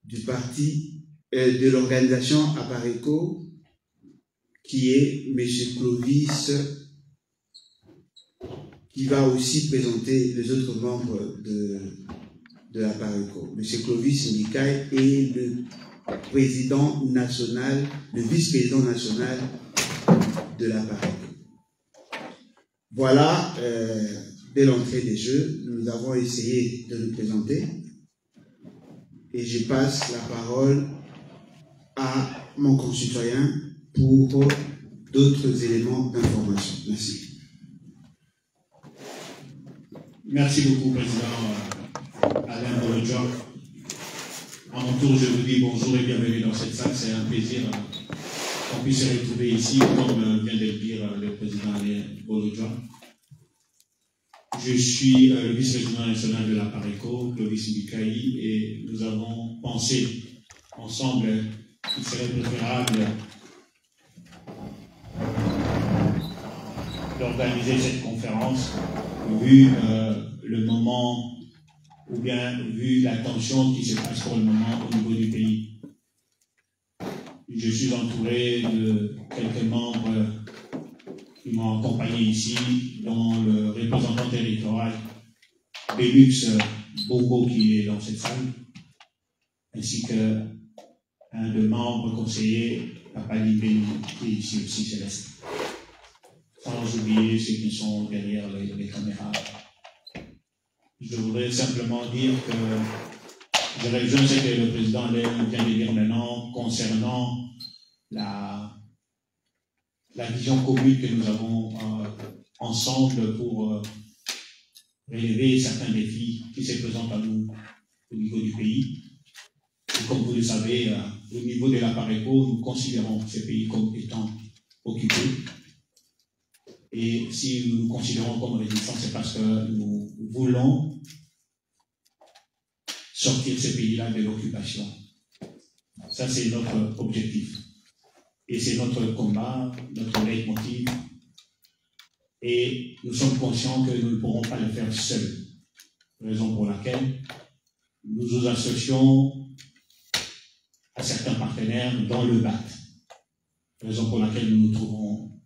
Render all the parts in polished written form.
du parti, de l'organisation Apareco, qui est M. Clovis, qui va aussi présenter les autres membres de l'Apareco. M. Clovis Ndikai est le président national, le vice-président national de l'Apareco. Voilà, dès l'entrée des jeux, nous avons essayé de nous présenter et je passe la parole à mon concitoyen pour d'autres éléments d'information. Merci. Merci beaucoup, Président Alain Bolodja. À mon tour, je vous dis bonjour et bienvenue dans cette salle. C'est un plaisir qu'on puisse se retrouver ici, comme vient de le dire le Président Alain Bolodja. Je suis le vice-président national de l'Apareco, Clovis Ndikai, et nous avons pensé ensemble qu'il serait préférable d'organiser cette conférence vu le moment ou bien vu la tension qui se passe pour le moment au niveau du pays. Je suis entouré de quelques membres qui m'ont accompagné ici, dont le représentant territorial Bélux Bogo qui est dans cette salle, ainsi qu'un des membres conseillers, Papa Libé, qui est ici aussi, Céleste. Sans oublier ceux qui sont derrière les caméras. Je voudrais simplement dire que je rejoins ce que le président vient de dire maintenant concernant la vision commune que nous avons ensemble pour relever certains défis qui se présentent à nous au niveau du pays. Et comme vous le savez, au niveau de l'Apareco, nous considérons ce pays comme étant occupé. Et si nous nous considérons comme résistants, c'est parce que nous voulons sortir ce pays-là de l'occupation. Ça, c'est notre objectif. Et c'est notre combat, notre leitmotiv. Et nous sommes conscients que nous ne pourrons pas le faire seuls. Raison pour laquelle nous nous associons à certains partenaires dans le BAT. Raison pour laquelle nous nous trouvons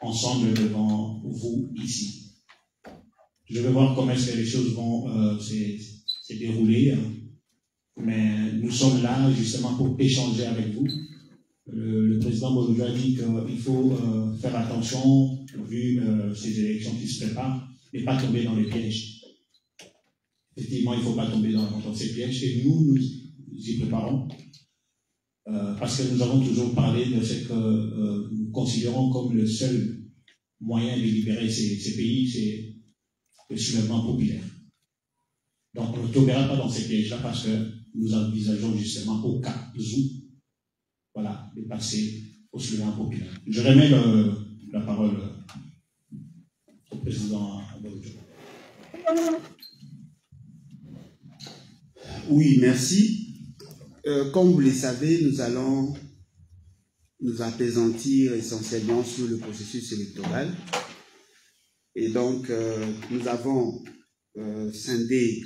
ensemble devant vous ici. Je vais voir comment est-ce que les choses vont se dérouler, mais nous sommes là justement pour échanger avec vous. Le président Bolodja a dit qu'il faut faire attention, vu ces élections qui se préparent, et pas tomber dans les pièges. Effectivement, il ne faut pas tomber dans ces pièges, et nous y préparons, parce que nous avons toujours parlé de ce que nous considérons comme le seul moyen de libérer ces pays, c'est le soulèvement populaire. Donc on ne tombera pas dans ces pièges-là parce que nous envisageons justement au cas où, voilà, de passer au soulèvement populaire. Je remets la parole au président Bolodja. Oui, merci. Comme vous le savez, nous allons nous apaisantir essentiellement sur le processus électoral. Et donc, nous avons scindé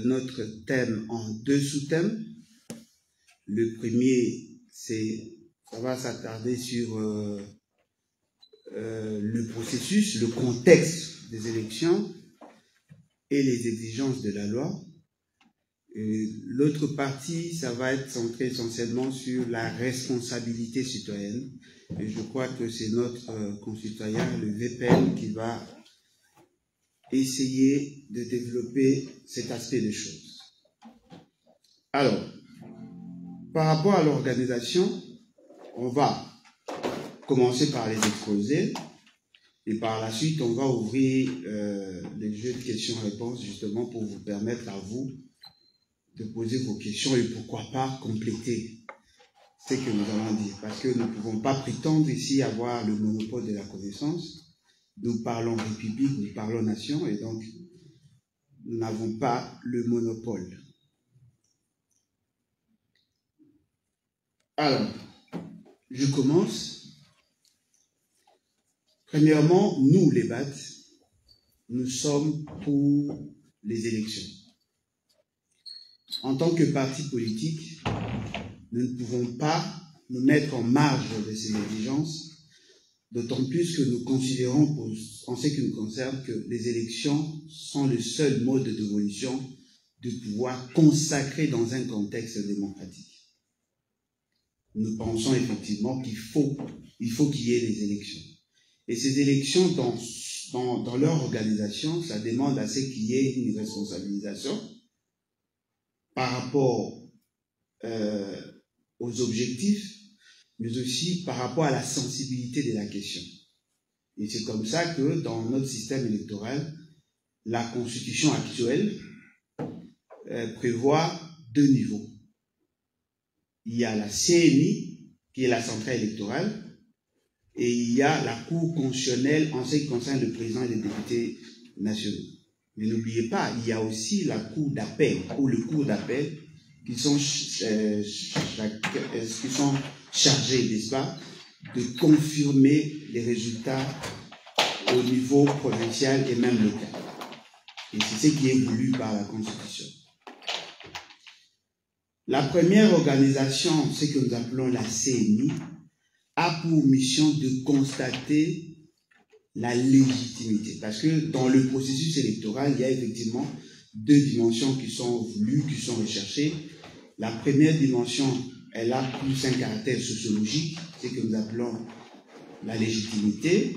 notre thème en deux sous-thèmes. Le premier, ça va s'attarder sur le processus, le contexte des élections et les exigences de la loi. L'autre partie, ça va être centré essentiellement sur la responsabilité citoyenne. Et je crois que c'est notre concitoyen, le VPN, qui va essayer de développer cet aspect des choses. Alors, par rapport à l'organisation, on va commencer par les exposés et par la suite, on va ouvrir les jeux de questions-réponses justement pour vous permettre à vous de poser vos questions et pourquoi pas compléter ce que nous allons dire. Parce que nous ne pouvons pas prétendre ici avoir le monopole de la connaissance. Nous parlons République, nous parlons Nation et donc nous n'avons pas le monopole. Alors, je commence. Premièrement, nous les BAT, nous sommes pour les élections. en tant que parti politique, nous ne pouvons pas nous mettre en marge de ces exigences, d'autant plus que nous considérons, en ce qui nous concerne, que les élections sont le seul mode d'évolution du pouvoir consacré dans un contexte démocratique. Nous pensons effectivement qu'il faut qu'il y ait des élections. Et ces élections, dans leur organisation, ça demande à ce qu'il y ait une responsabilisation par rapport aux objectifs, mais aussi par rapport à la sensibilité de la question. Et c'est comme ça que dans notre système électoral, la constitution actuelle prévoit 2 niveaux. Il y a la CNI, qui est la centrale électorale, et il y a la Cour constitutionnelle en ce qui concerne le président et les députés nationaux. Mais n'oubliez pas, il y a aussi la Cour d'appel, ou le cours d'appel, qui sont chargés, n'est-ce pas, de confirmer les résultats au niveau provincial et même local. Et c'est ce qui est voulu par la Constitution. La première organisation, ce que nous appelons la CNI, a pour mission de constater la légitimité. Parce que dans le processus électoral, il y a effectivement 2 dimensions qui sont voulues, qui sont recherchées. La première dimension, elle a plus un caractère sociologique, ce que nous appelons la légitimité,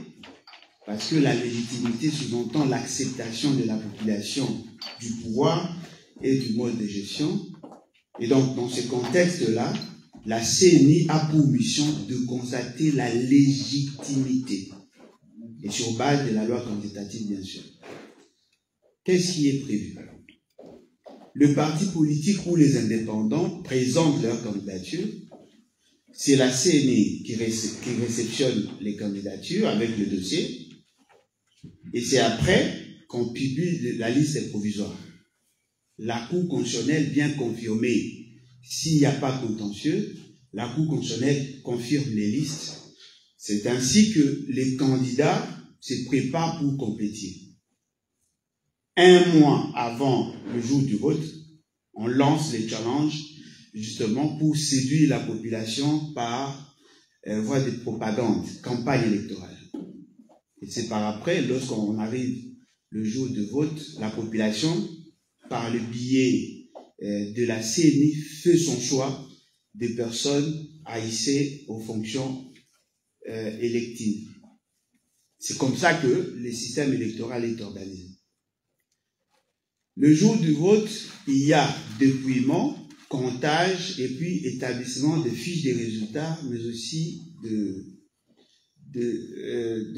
parce que la légitimité sous-entend l'acceptation de la population du pouvoir et du mode de gestion. Et donc, dans ce contexte-là, la CNI a pour mission de constater la légitimité, et sur base de la loi quantitative, bien sûr. Qu'est-ce qui est prévu? Le parti politique ou les indépendants présentent leur candidature. C'est la CNI qui réceptionne les candidatures avec le dossier. Et c'est après qu'on publie la liste provisoire. La Cour constitutionnelle vient confirmer. S'il n'y a pas contentieux, la Cour constitutionnelle confirme les listes. C'est ainsi que les candidats se préparent pour compléter. 1 mois avant le jour du vote, on lance les challenges justement pour séduire la population par voie de propagande, campagne électorale. Et c'est par après, lorsqu'on arrive le jour de vote, la population, par le biais de la CNI, fait son choix des personnes à hisser aux fonctions électives. C'est comme ça que le système électoral est organisé. Le jour du vote, il y a dépouillement, comptage et puis établissement de fiches de résultats, mais aussi de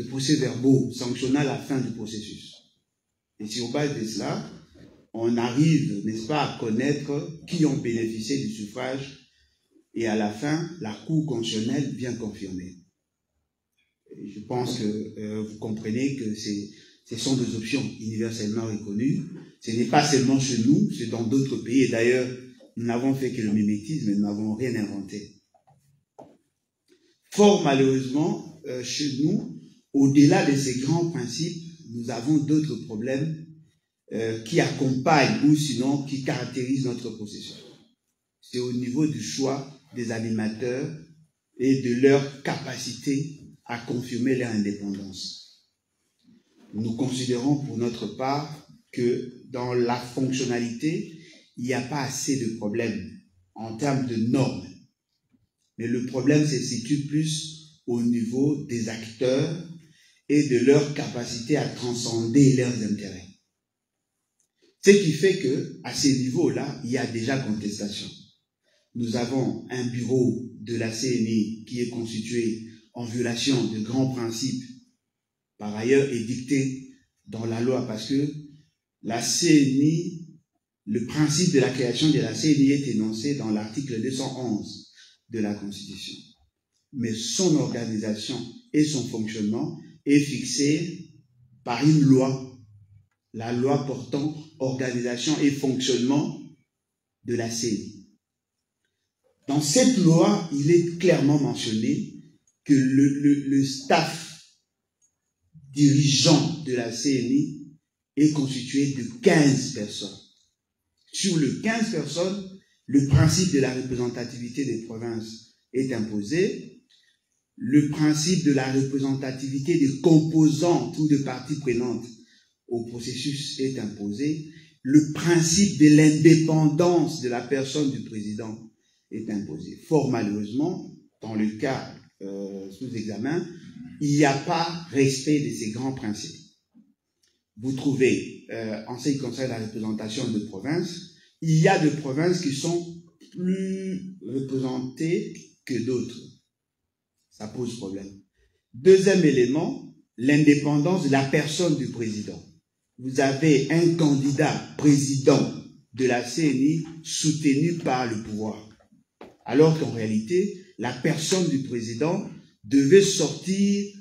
procès-verbaux sanctionnant la fin du processus. Et sur base de cela, on arrive, n'est-ce pas, à connaître qui ont bénéficié du suffrage et à la fin, la Cour constitutionnelle vient confirmer. Et je pense que vous comprenez que ce sont des options universellement reconnues. Ce n'est pas seulement chez nous, c'est dans d'autres pays. Et d'ailleurs, nous n'avons fait que le mimétisme, nous n'avons rien inventé. Fort malheureusement, chez nous, au-delà de ces grands principes, nous avons d'autres problèmes qui accompagnent ou sinon qui caractérisent notre processus. C'est au niveau du choix des animateurs et de leur capacité à confirmer leur indépendance. Nous considérons pour notre part que dans la fonctionnalité, il n'y a pas assez de problèmes en termes de normes. Mais le problème se situe plus au niveau des acteurs et de leur capacité à transcender leurs intérêts. Ce qui fait qu'à ces niveaux-là, il y a déjà contestation. Nous avons un bureau de la CNI qui est constitué en violation de grands principes, par ailleurs édictés dans la loi, parce que la CNI, le principe de la création de la CNI est énoncé dans l'article 211 de la Constitution. Mais son organisation et son fonctionnement est fixé par une loi, la loi portant organisation et fonctionnement de la CNI. Dans cette loi, il est clairement mentionné que le staff dirigeant de la CNI est constitué de 15 personnes. sur les 15 personnes, le principe de la représentativité des provinces est imposé. Le principe de la représentativité des composantes ou de parties prenantes au processus est imposé. Le principe de l'indépendance de la personne du président est imposé. Fort malheureusement, dans le cas sous examen, il n'y a pas respect de ces grands principes. Vous trouvez, en ce qui concerne la représentation de provinces, il y a des provinces qui sont plus représentées que d'autres. Ça pose problème. Deuxième élément, l'indépendance de la personne du président. Vous avez un candidat président de la CENI soutenu par le pouvoir. Alors qu'en réalité, la personne du président devait sortir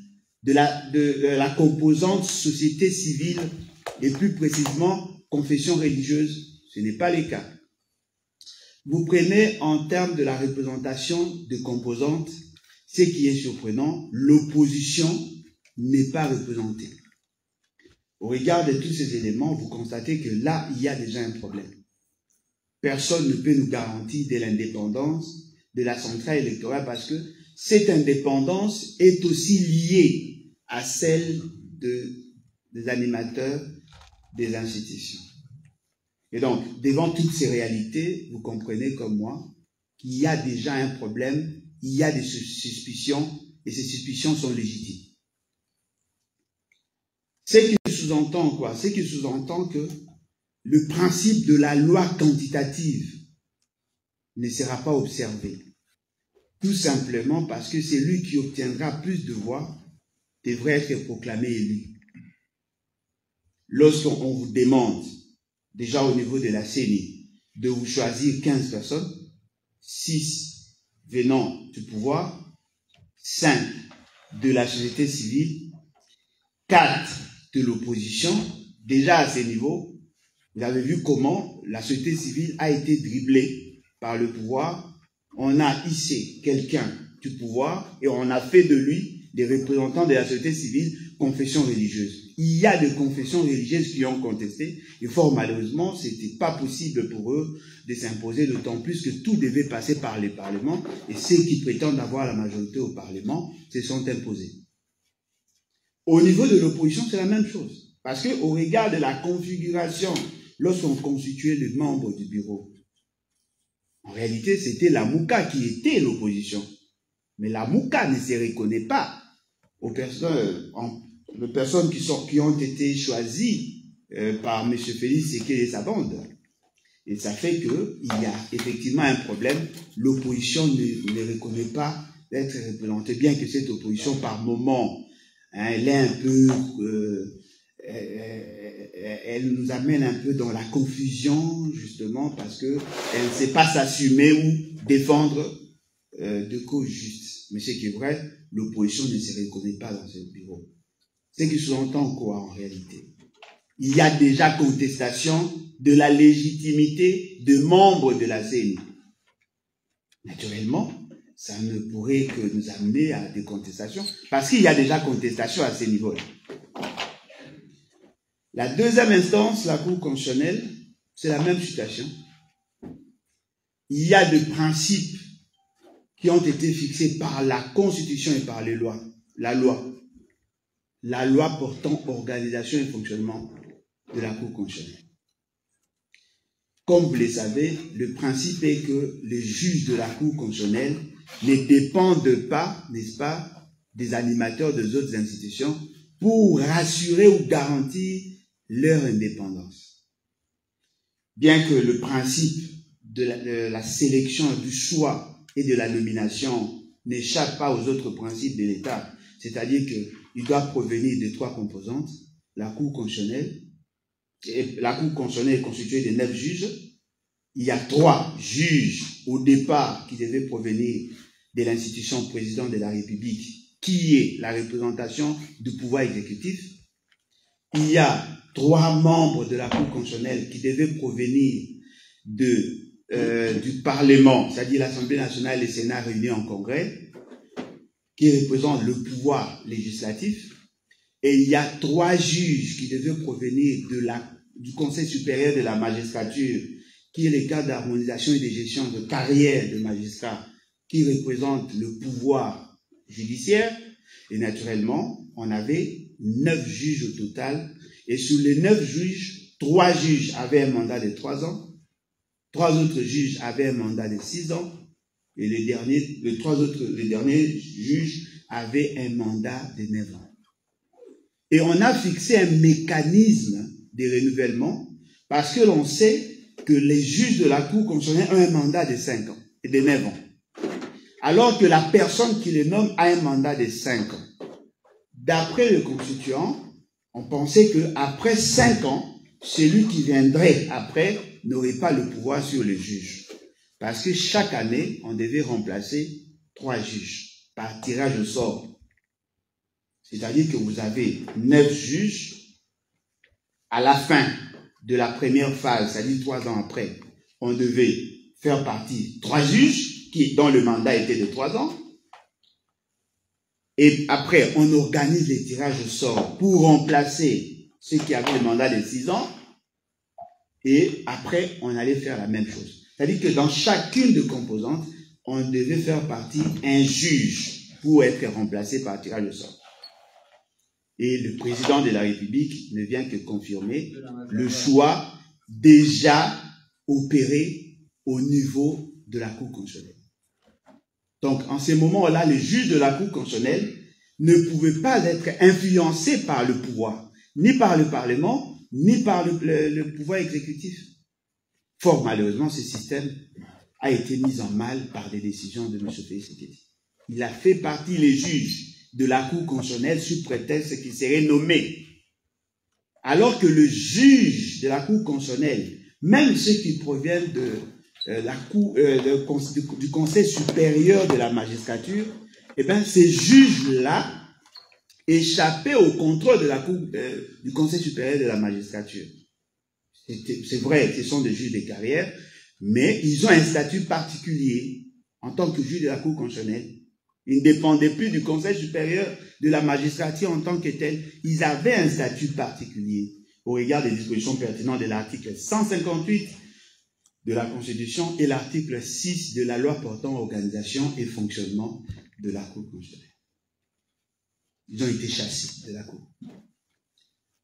de la composante société civile et plus précisément confession religieuse. Ce n'est pas le cas. Vous prenez en termes de la représentation de composantes, ce qui est surprenant, l'opposition n'est pas représentée. Au regard de tous ces éléments, vous constatez que là, il y a déjà un problème. Personne ne peut nous garantir de l'indépendance de la centrale électorale parce que cette indépendance est aussi liée à celle des animateurs des institutions. Et donc, devant toutes ces réalités, vous comprenez comme moi qu'il y a déjà un problème, il y a des suspicions, et ces suspicions sont légitimes. Ce qui sous-entend quoi? Ce qui sous-entend que le principe de la loi quantitative ne sera pas observé. Tout simplement parce que celui qui obtiendra plus de voix devrait être proclamé élu. Lorsqu'on vous demande, déjà au niveau de la CENI, de vous choisir 15 personnes, 6 venant du pouvoir, 5 de la société civile, 4 de l'opposition, déjà à ce niveau, vous avez vu comment la société civile a été dribblée par le pouvoir. On a hissé quelqu'un du pouvoir et on a fait de lui des représentants de la société civile confession religieuse. Il y a des confessions religieuses qui ont contesté et fort malheureusement, ce n'était pas possible pour eux de s'imposer, d'autant plus que tout devait passer par les parlements et ceux qui prétendent avoir la majorité au Parlement se sont imposés. Au niveau de l'opposition, c'est la même chose. Parce qu'au regard de la configuration, lorsqu'on constituait les membres du bureau, en réalité, c'était la Mouka qui était l'opposition. Mais la Mouka ne se reconnaît pas aux personnes qui ont été choisies par M. Félix Sekele et sa bande. Et ça fait qu'il y a effectivement un problème. L'opposition ne reconnaît pas d'être représentée, bien que cette opposition, par moment, elle est un peu... elle nous amène un peu dans la confusion, justement, parce qu'elle ne sait pas s'assumer ou défendre de causes justes. Mais ce qui est vrai, l'opposition ne se reconnaît pas dans ce bureau. Ce qui sous-entend quoi en réalité? Il y a déjà contestation de la légitimité de membres de la CENI. Naturellement, ça ne pourrait que nous amener à des contestations, parce qu'il y a déjà contestation à ces niveaux-là. La deuxième instance, la Cour constitutionnelle, c'est la même situation. Il y a des principes qui ont été fixés par la Constitution et par les lois. La loi portant organisation et fonctionnement de la Cour constitutionnelle. Comme vous le savez, le principe est que les juges de la Cour constitutionnelle ne dépendent pas, n'est-ce pas, des animateurs des autres institutions pour rassurer ou garantir leur indépendance. Bien que le principe de la sélection, du choix et de la nomination n'échappe pas aux autres principes de l'État, c'est-à-dire qu'il doit provenir de 3 composantes, la Cour constitutionnelle, et la Cour constitutionnelle est constituée de 9 juges, il y a 3 juges au départ qui devaient provenir de l'institution président de la République, qui est la représentation du pouvoir exécutif. Il y a 3 membres de la Cour constitutionnelle qui devaient provenir du Parlement, c'est-à-dire l'Assemblée nationale et le Sénat réunis en congrès, qui représentent le pouvoir législatif. Et il y a 3 juges qui devaient provenir du Conseil supérieur de la magistrature, qui est le cadre d'harmonisation et de gestion de carrière de magistrats, qui représente le pouvoir judiciaire. Et naturellement, on avait 9 juges au total. Et sur les 9 juges, 3 juges avaient un mandat de 3 ans, 3 autres juges avaient un mandat de 6 ans, et les derniers juges avaient un mandat de 9 ans. Et on a fixé un mécanisme de renouvellement parce que l'on sait que les juges de la Cour constitutionnelle ont un mandat de 5 ans et de 9 ans. Alors que la personne qui les nomme a un mandat de 5 ans. D'après le constituant, on pensait qu'après 5 ans, celui qui viendrait après n'aurait pas le pouvoir sur les juges. Parce que chaque année, on devait remplacer 3 juges par tirage au sort. C'est-à-dire que vous avez 9 juges. À la fin de la première phase, c'est-à-dire 3 ans après, on devait faire partie 3 juges dont le mandat était de 3 ans. Et après, on organise les tirages au sort pour remplacer ceux qui avaient le mandat de 6 ans. Et après, on allait faire la même chose. C'est-à-dire que dans chacune des composantes, on devait faire partie un juge pour être remplacé par tirage au sort. Et le président de la République ne vient que confirmer le choix déjà opéré au niveau de la Cour constitutionnelle. Donc, en ces moments-là, les juges de la Cour constitutionnelle ne pouvaient pas être influencés par le pouvoir, ni par le Parlement, ni par le pouvoir exécutif. Fort malheureusement, ce système a été mis en mal par des décisions de M. Félix Tshisekedi. Il a fait partie, les juges de la Cour constitutionnelle, sous prétexte qu'il serait nommé. Alors que le juge de la Cour constitutionnelle, même ceux qui proviennent de du Conseil supérieur de la magistrature, eh bien, ces juges-là échappaient au contrôle de la Cour, du Conseil supérieur de la magistrature. C'est vrai, ce sont des juges de carrière, mais ils ont un statut particulier en tant que juges de la Cour constitutionnelle. Ils ne dépendaient plus du Conseil supérieur de la magistrature en tant que tel. Ils avaient un statut particulier au regard des dispositions pertinentes de l'article 158 de la Constitution et l'article 6 de la loi portant organisation et fonctionnement de la Cour constitutionnelle. Ils ont été chassés de la Cour.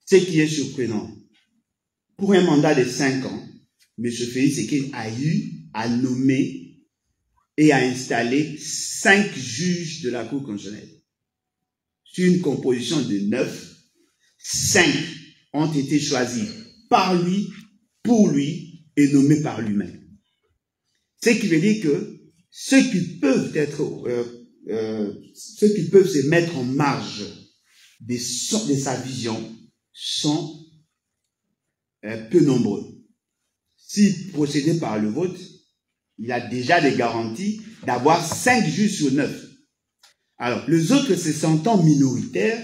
Ce qui est surprenant, pour un mandat de 5 ans, M. Félix Tshisekedi a eu à nommer et à installer 5 juges de la Cour constitutionnelle. Sur une composition de 9, 5 ont été choisis par lui, pour lui, et nommés par lui-même. Ce qui veut dire que ceux qui peuvent se mettre en marge de sa vision sont peu nombreux. Si procédé par le vote, il a déjà des garanties d'avoir 5 juges sur 9. Alors, les autres se sentant minoritaires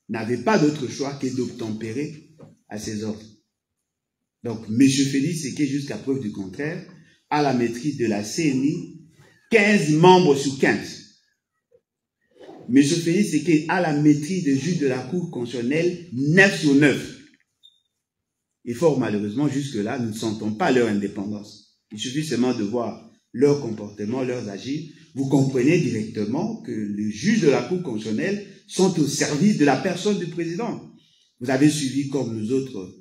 n'avaient pas d'autre choix que d'obtempérer à ces ordres. Donc, M. Félix Tshisekedi, jusqu'à preuve du contraire, a la maîtrise de la CNI, 15 membres sur 15. M. Félix Tshisekedi a la maîtrise des juges de la Cour constitutionnelle, 9 sur 9. Et fort malheureusement, jusque-là, nous ne sentons pas leur indépendance. Il suffit seulement de voir leur comportement, leurs agirs. Vous comprenez directement que les juges de la Cour constitutionnelle sont au service de la personne du président. Vous avez suivi, comme nous autres,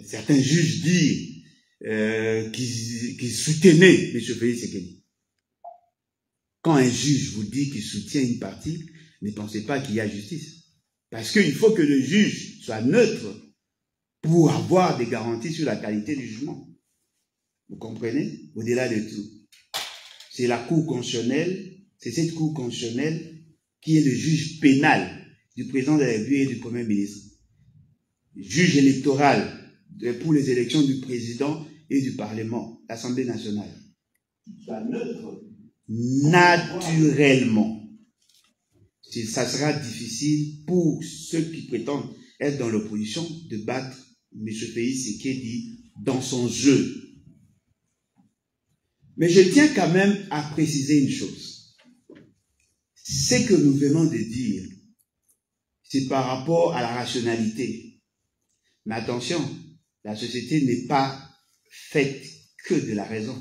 certains juges dire qu'ils soutenaient M. Félix Tshisekedi. Quand un juge vous dit qu'il soutient une partie, ne pensez pas qu'il y a justice. Parce qu'il faut que le juge soit neutre pour avoir des garanties sur la qualité du jugement. Vous comprenez? Au-delà de tout. C'est la Cour constitutionnelle, c'est cette Cour constitutionnelle qui est le juge pénal du président de la République et du Premier ministre. Juge électoral pour les élections du président et du Parlement, l'Assemblée nationale. Soit neutre. Naturellement. Ça sera difficile pour ceux qui prétendent être dans l'opposition de battre M. Félix Tshisekedi dans son jeu. Mais je tiens quand même à préciser une chose. Ce que nous venons de dire, c'est par rapport à la rationalité. Mais attention, la société n'est pas faite que de la raison.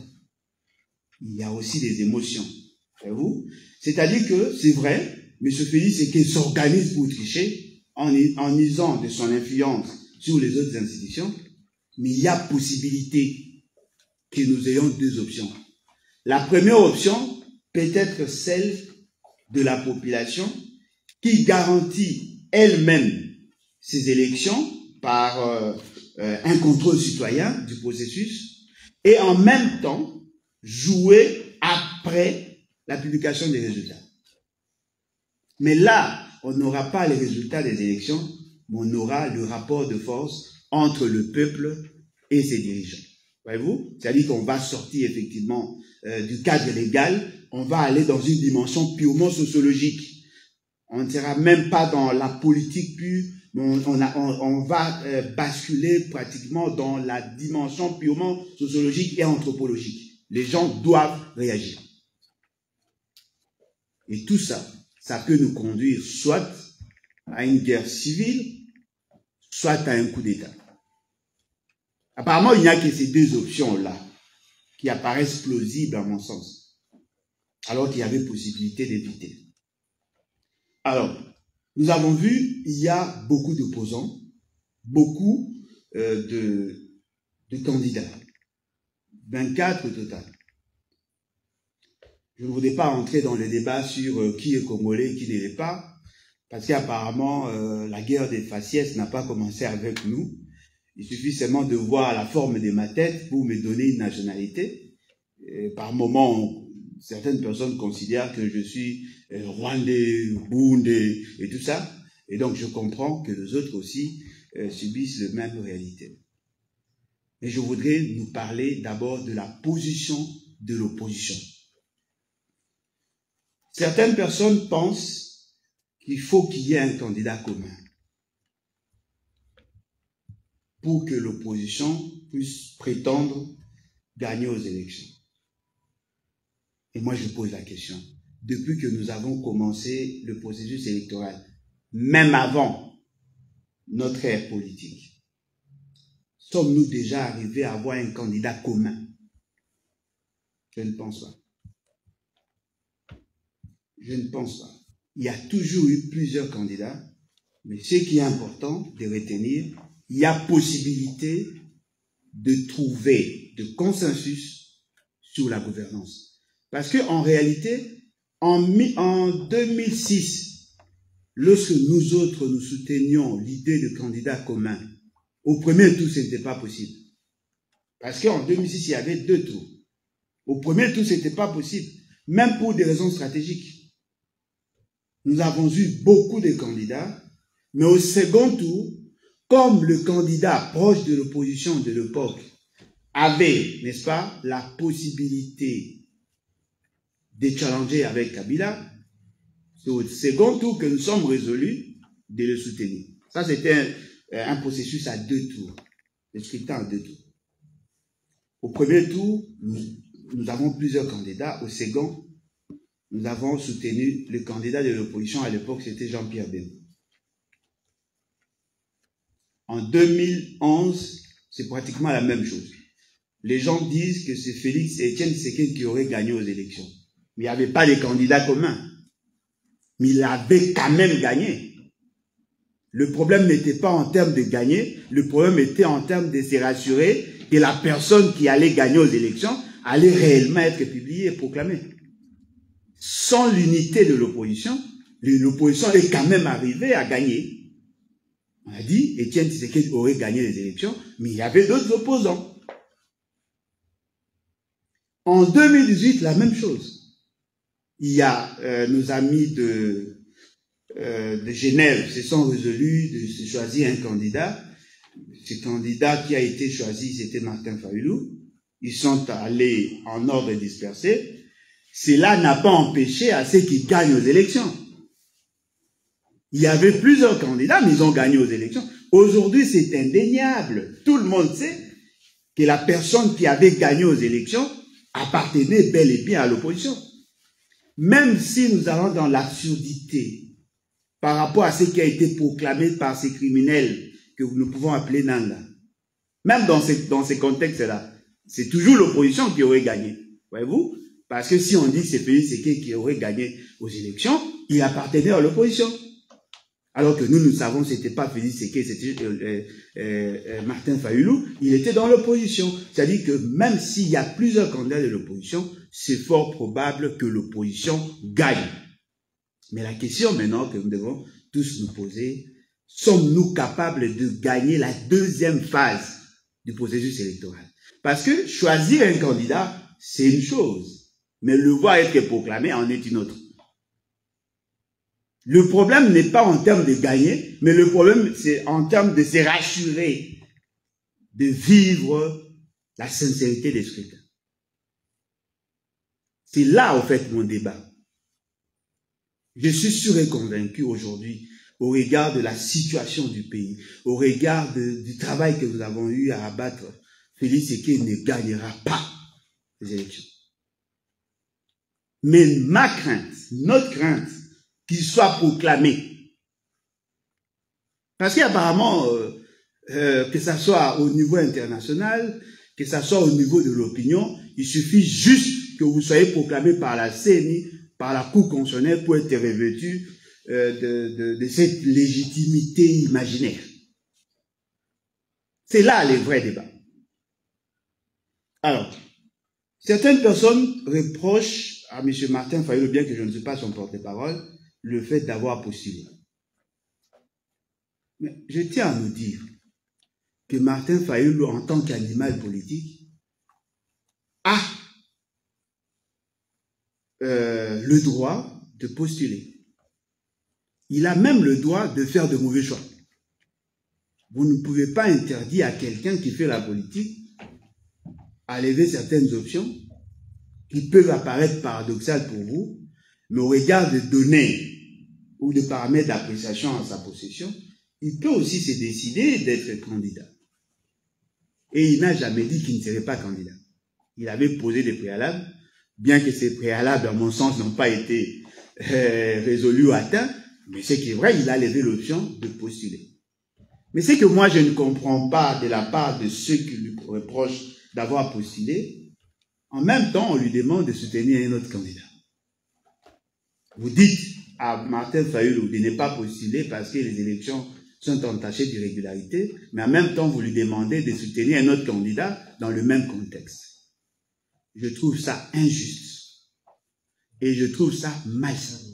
Il y a aussi des émotions. Voyez-vous? C'est-à-dire que, c'est vrai, M. Félix Séké s'organise pour tricher en usant de son influence sur les autres institutions, mais il y a possibilité que nous ayons deux options. La première option peut être celle de la population qui garantit elle-même ses élections par un contrôle citoyen du processus et en même temps jouer après la publication des résultats. Mais là, on n'aura pas les résultats des élections, mais on aura le rapport de force entre le peuple et ses dirigeants. Voyez-vous? C'est-à-dire qu'on va sortir effectivement du cadre légal, on va aller dans une dimension purement sociologique. On ne sera même pas dans la politique pure, mais on va basculer pratiquement dans la dimension purement sociologique et anthropologique. Les gens doivent réagir. Et tout ça, ça peut nous conduire soit à une guerre civile, soit à un coup d'État. Apparemment, il n'y a que ces deux options-là qui apparaissent plausibles à mon sens, alors qu'il y avait possibilité d'éviter. Alors, nous avons vu, il y a beaucoup d'opposants, beaucoup de candidats, 24 au total. Je ne voudrais pas entrer dans le débat sur qui est congolais et qui ne l'est pas, parce qu'apparemment, la guerre des faciès n'a pas commencé avec nous. Il suffit seulement de voir la forme de ma tête pour me donner une nationalité. Et par moments, certaines personnes considèrent que je suis rwandais, burundais et tout ça. Et donc, je comprends que les autres aussi subissent la même réalité. Mais je voudrais nous parler d'abord de la position de l'opposition. Certaines personnes pensent qu'il faut qu'il y ait un candidat commun pour que l'opposition puisse prétendre gagner aux élections. Et moi, je pose la question. Depuis que nous avons commencé le processus électoral, même avant notre ère politique, sommes-nous déjà arrivés à avoir un candidat commun? Je ne pense pas. Je ne pense pas. Il y a toujours eu plusieurs candidats, mais ce qui est important de retenir, il y a possibilité de trouver de consensus sur la gouvernance. Parce qu'en réalité, en 2006, lorsque nous autres nous soutenions l'idée de candidat commun, au premier tour, ce n'était pas possible. Parce qu'en 2006, il y avait 2 tours. Au premier tour, ce n'était pas possible, même pour des raisons stratégiques. Nous avons eu beaucoup de candidats, mais au second tour, comme le candidat proche de l'opposition de l'époque avait, n'est-ce pas, la possibilité de challenger avec Kabila, c'est au second tour que nous sommes résolus de le soutenir. Ça, c'était un processus à 2 tours, le scrutin à 2 tours. Au premier tour, nous avons plusieurs candidats. Au second, nous avons soutenu le candidat de l'opposition à l'époque, c'était Jean-Pierre Bemba. En 2011, c'est pratiquement la même chose. Les gens disent que c'est Félix Etienne Tshisekedi qui aurait gagné aux élections. Mais il n'y avait pas de candidat commun. Mais il avait quand même gagné. Le problème n'était pas en termes de gagner, le problème était en termes de se rassurer que la personne qui allait gagner aux élections allait réellement être publiée et proclamée. Sans l'unité de l'opposition est quand même arrivée à gagner. On a dit, Etienne Tshisekedi aurait gagné les élections, mais il y avait d'autres opposants. En 2018, la même chose. Il y a nos amis de Genève se sont résolus de choisir un candidat. Ce candidat qui a été choisi, c'était Martin Fayulu. Ils sont allés en ordre dispersé. Cela n'a pas empêché à ceux qui gagnent aux élections. Il y avait plusieurs candidats, mais ils ont gagné aux élections. Aujourd'hui, c'est indéniable. Tout le monde sait que la personne qui avait gagné aux élections appartenait bel et bien à l'opposition. Même si nous allons dans l'absurdité par rapport à ce qui a été proclamé par ces criminels que nous pouvons appeler Nanga. Même dans ces contextes-là, c'est toujours l'opposition qui aurait gagné. Voyez-vous? Parce que si on dit que c'est Félix Séké qui aurait gagné aux élections, il appartenait à l'opposition. Alors que nous savons que ce n'était pas Félix Séké, c'était Martin Fayulu, il était dans l'opposition. C'est-à-dire que même s'il y a plusieurs candidats de l'opposition, c'est fort probable que l'opposition gagne. Mais la question maintenant que nous devons tous nous poser, sommes-nous capables de gagner la deuxième phase du processus électoral? Parce que choisir un candidat, c'est une chose, mais le voir être proclamé en est une autre. Le problème n'est pas en termes de gagner, mais le problème c'est en termes de se rassurer, de vivre la sincérité des scrutins. C'est là, en fait, mon débat. Je suis sûr et convaincu aujourd'hui, au regard de la situation du pays, au regard du travail que nous avons eu à abattre, Félix Séké ne gagnera pas les élections. Mais ma crainte, notre crainte, qu'il soit proclamé. Parce qu'apparemment, que ça soit au niveau international, que ça soit au niveau de l'opinion, il suffit juste que vous soyez proclamé par la CENI, par la Cour constitutionnelle pour être revêtu de cette légitimité imaginaire. C'est là les vrais débats. Alors, certaines personnes reprochent à M. Martin Fayulu, bien que je ne suis pas son porte-parole, le fait d'avoir postulé. Mais je tiens à nous dire que Martin Fayulu, en tant qu'animal politique, a le droit de postuler. Il a même le droit de faire de mauvais choix. Vous ne pouvez pas interdire à quelqu'un qui fait la politique à lever certaines options qui peuvent apparaître paradoxales pour vous, mais au regard de données ou de paramètres d'appréciation en sa possession, il peut aussi se décider d'être candidat. Et il n'a jamais dit qu'il ne serait pas candidat. Il avait posé des préalables, bien que ces préalables, à mon sens, n'ont pas été résolus ou atteints, mais c'est qui est vrai, il a levé l'option de postuler. Mais c'est que moi, je ne comprends pas de la part de ceux qui lui reprochent d'avoir postulé, en même temps, on lui demande de soutenir un autre candidat. Vous dites à Martin Fayulu de ne pas postuler parce que les élections sont entachées d'irrégularité, mais en même temps, vous lui demandez de soutenir un autre candidat dans le même contexte. Je trouve ça injuste. Et je trouve ça malsain.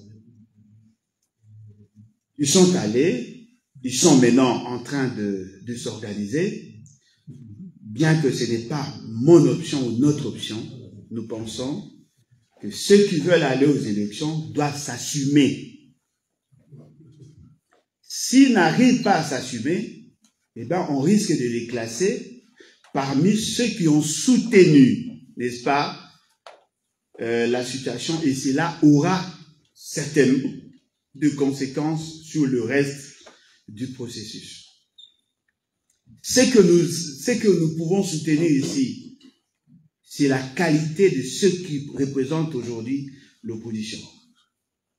Ils sont allés, ils sont maintenant en train de s'organiser, bien que ce n'est pas mon option ou notre option, nous pensons que ceux qui veulent aller aux élections doivent s'assumer. S'ils n'arrivent pas à s'assumer, eh ben, on risque de les classer parmi ceux qui ont soutenu, n'est-ce pas, la situation, et cela aura certainement de conséquences sur le reste du processus. Ce que nous pouvons soutenir ici, c'est la qualité de ceux qui représentent aujourd'hui l'opposition.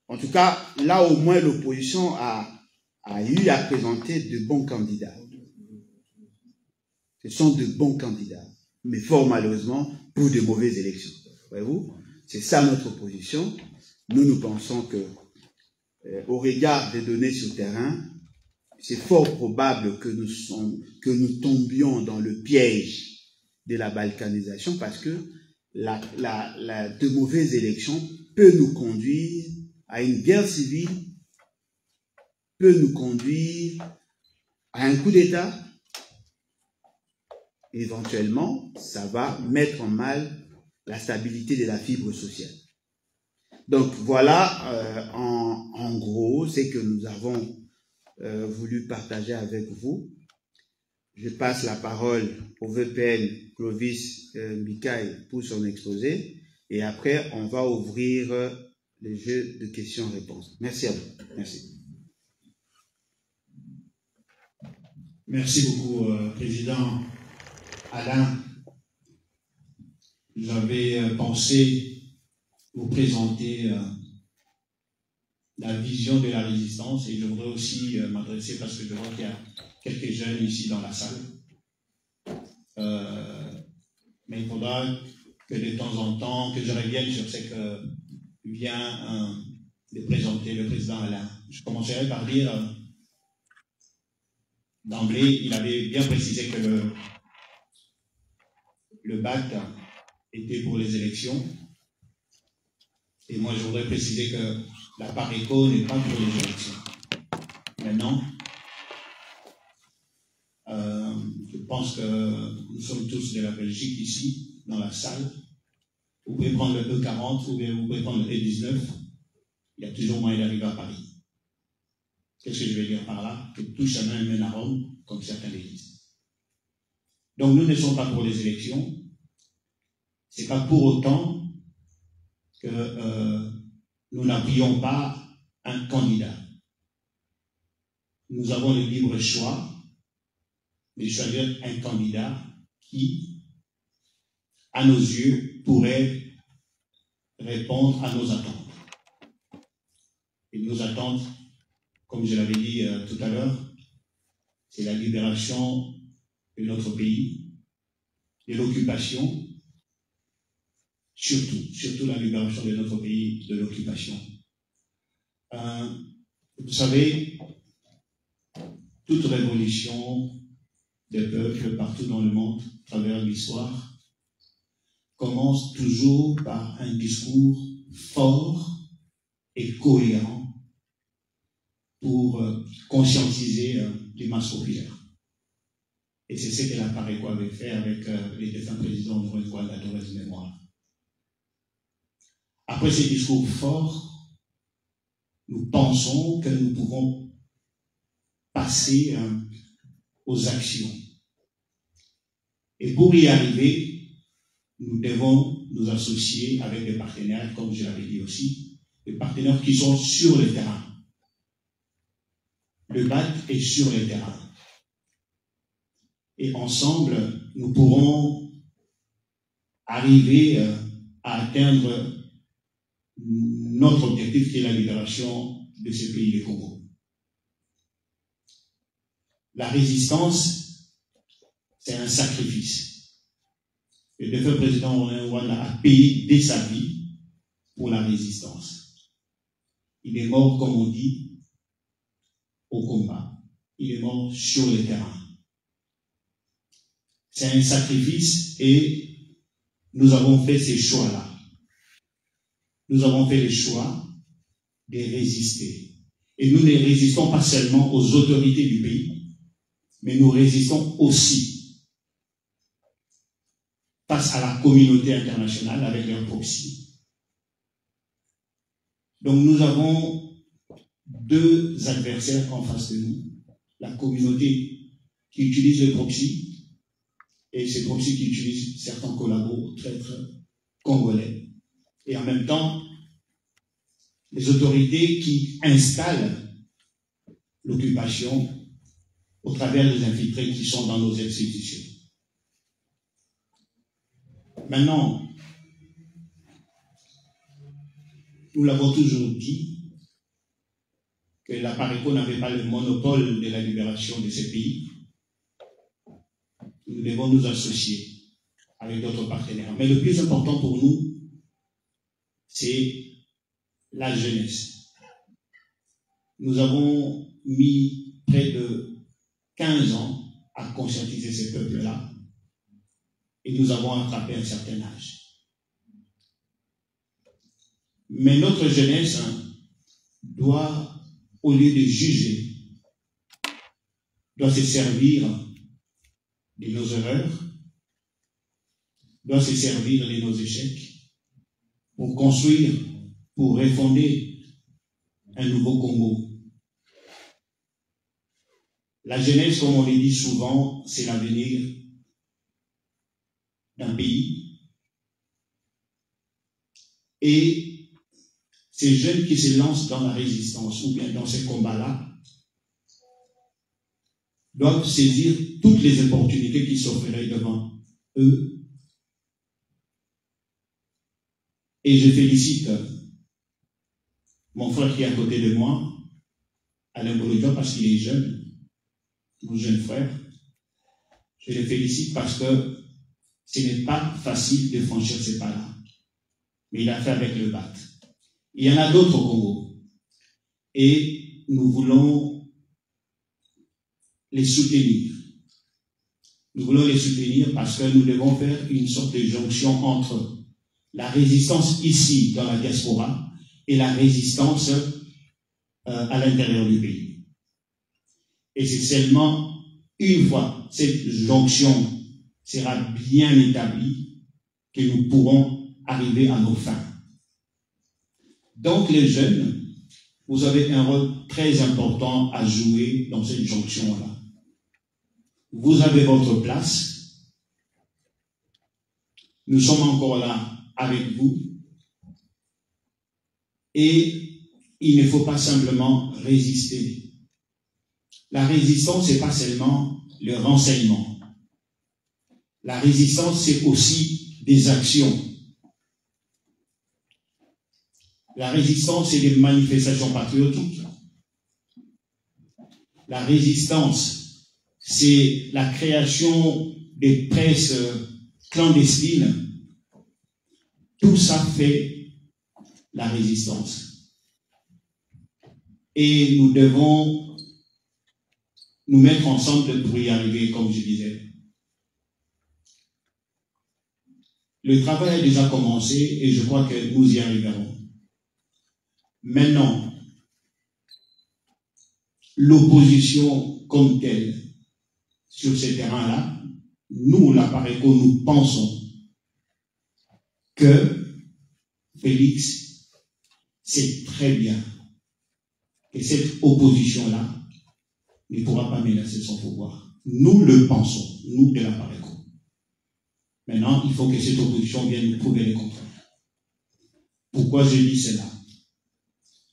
En tout cas, là au moins l'opposition a eu à présenter de bons candidats. Ce sont de bons candidats, mais fort malheureusement pour de mauvaises élections. Voyez-vous, c'est ça notre opposition. Nous pensons que, au regard des données sur terrain, c'est fort probable que nous tombions dans le piège de la balkanisation parce que de mauvaises élections peut nous conduire à une guerre civile, peut nous conduire à un coup d'État. Éventuellement, ça va mettre en mal la stabilité de la fibre sociale. Donc voilà, en gros, c'est que nous avons voulu partager avec vous. Je passe la parole au VPN Clovis Mikaï pour son exposé et après on va ouvrir le jeu de questions-réponses. Merci à vous. Merci. Merci beaucoup, Président Alain. J'avais pensé vous présenter la vision de la résistance et je voudrais aussi m'adresser, parce que je vois qu'il y a quelques jeunes ici dans la salle, mais il faudra que de temps en temps, que je revienne sur ce que vient de présenter le président Alain. Je commencerai par dire, d'emblée, il avait bien précisé que le BAT était pour les élections. Et moi, je voudrais préciser que la PARECO n'est pas pour les élections. Maintenant, je pense que nous sommes tous de la Belgique ici, dans la salle. Vous pouvez prendre le E40 ou bien vous pouvez prendre le E19. Il y a toujours moyen d'arriver à Paris. Qu'est-ce que je vais dire par là? Que tout chemin mène à Rome, comme certains le disent. Donc nous ne sommes pas pour les élections. C'est pas pour autant que nous n'appuyons pas un candidat. Nous avons le libre choix de choisir un candidat qui, à nos yeux, pourrait répondre à nos attentes. Et nos attentes, comme je l'avais dit tout à l'heure, c'est la libération de notre pays, de l'occupation, surtout la libération de notre pays de l'occupation. Vous savez, toute révolution des peuples partout dans le monde, à travers l'histoire, commence toujours par un discours fort et cohérent pour conscientiser les masses populaires. Et c'est ce que la PARECO avait fait avec les défunts présidents de Rwanda de Thérèse Mémoire. Après ces discours forts, nous pensons que nous pouvons passer aux actions. Et pour y arriver, nous devons nous associer avec des partenaires, comme je l'avais dit aussi, des partenaires qui sont sur le terrain. Le BAT est sur le terrain. Et ensemble, nous pourrons arriver à atteindre notre objectif qui est la libération de ce pays, le Congo. La résistance, c'est un sacrifice. Le défunt président Rwanda a payé dès sa vie pour la résistance. Il est mort, comme on dit, au combat. Il est mort sur le terrain. C'est un sacrifice et nous avons fait ces choix-là. Nous avons fait le choix de résister. Et nous ne résistons pas seulement aux autorités du pays, mais nous résistons aussi face à la communauté internationale avec leurs proxys. Donc nous avons deux adversaires en face de nous. La communauté qui utilise les proxys et ces proxys qui utilisent certains collaborateurs traîtres congolais. Et en même temps, les autorités qui installent l'occupation au travers des infiltrés qui sont dans nos institutions. Maintenant, nous l'avons toujours dit que la PARECO n'avait pas le monopole de la libération de ces pays. Nous devons nous associer avec d'autres partenaires. Mais le plus important pour nous, c'est la jeunesse. Nous avons mis près de 15 ans à conscientiser ces peuples-là et nous avons attrapé un certain âge. Mais notre jeunesse doit, au lieu de juger, doit se servir de nos erreurs, doit se servir de nos échecs pour construire, pour refonder un nouveau Congo. La jeunesse, comme on le dit souvent, c'est l'avenir d'un pays. Et ces jeunes qui se lancent dans la résistance ou bien dans ces combats-là doivent saisir toutes les opportunités qui s'offriraient devant eux. Et je félicite mon frère qui est à côté de moi, Alain Bolodja, parce qu'il est jeune, mon jeune frère. Je le félicite parce que ce n'est pas facile de franchir ces pas-là. Mais il a fait avec le BAT. Il y en a d'autres au Congo. Et nous voulons les soutenir. Nous voulons les soutenir parce que nous devons faire une sorte de jonction entre la résistance ici, dans la diaspora, et la résistance à l'intérieur du pays. Et c'est seulement une fois cette jonction sera bien établie que nous pourrons arriver à nos fins. Donc les jeunes, vous avez un rôle très important à jouer dans cette jonction-là. Vous avez votre place. Nous sommes encore là avec vous. Et il ne faut pas simplement résister. La résistance, ce n'est pas seulement le renseignement. La résistance, c'est aussi des actions. La résistance, c'est des manifestations patriotiques. La résistance, c'est la création des presses clandestines. Tout ça fait la résistance. Et nous devons nous mettre ensemble pour y arriver, comme je disais. Le travail a déjà commencé et je crois que nous y arriverons. Maintenant, l'opposition comme telle, sur ces terrains-là, nous, la Pareco, nous pensons que Félix sait très bien que cette opposition-là ne pourra pas menacer son pouvoir. Nous le pensons, nous de la Pareco. Maintenant, il faut que cette opposition vienne nous prouver le contraire. Pourquoi je dis cela?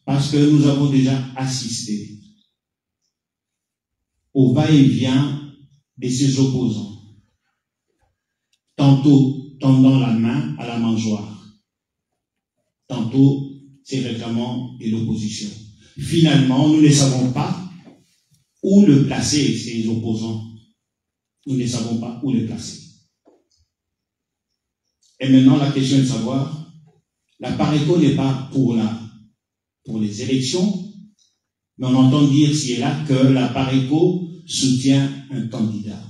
Parce que nous avons déjà assisté au va-et-vient de ces opposants, tantôt tendant la main à la mangeoire, tantôt c'est réclamant de l'opposition. Finalement, nous ne savons pas où le placer, ces opposants. Nous ne savons pas où les placer. Et maintenant, la question est de savoir, la Pareco n'est pas pour les élections, mais on entend dire ici et là que la Pareco soutient un candidat.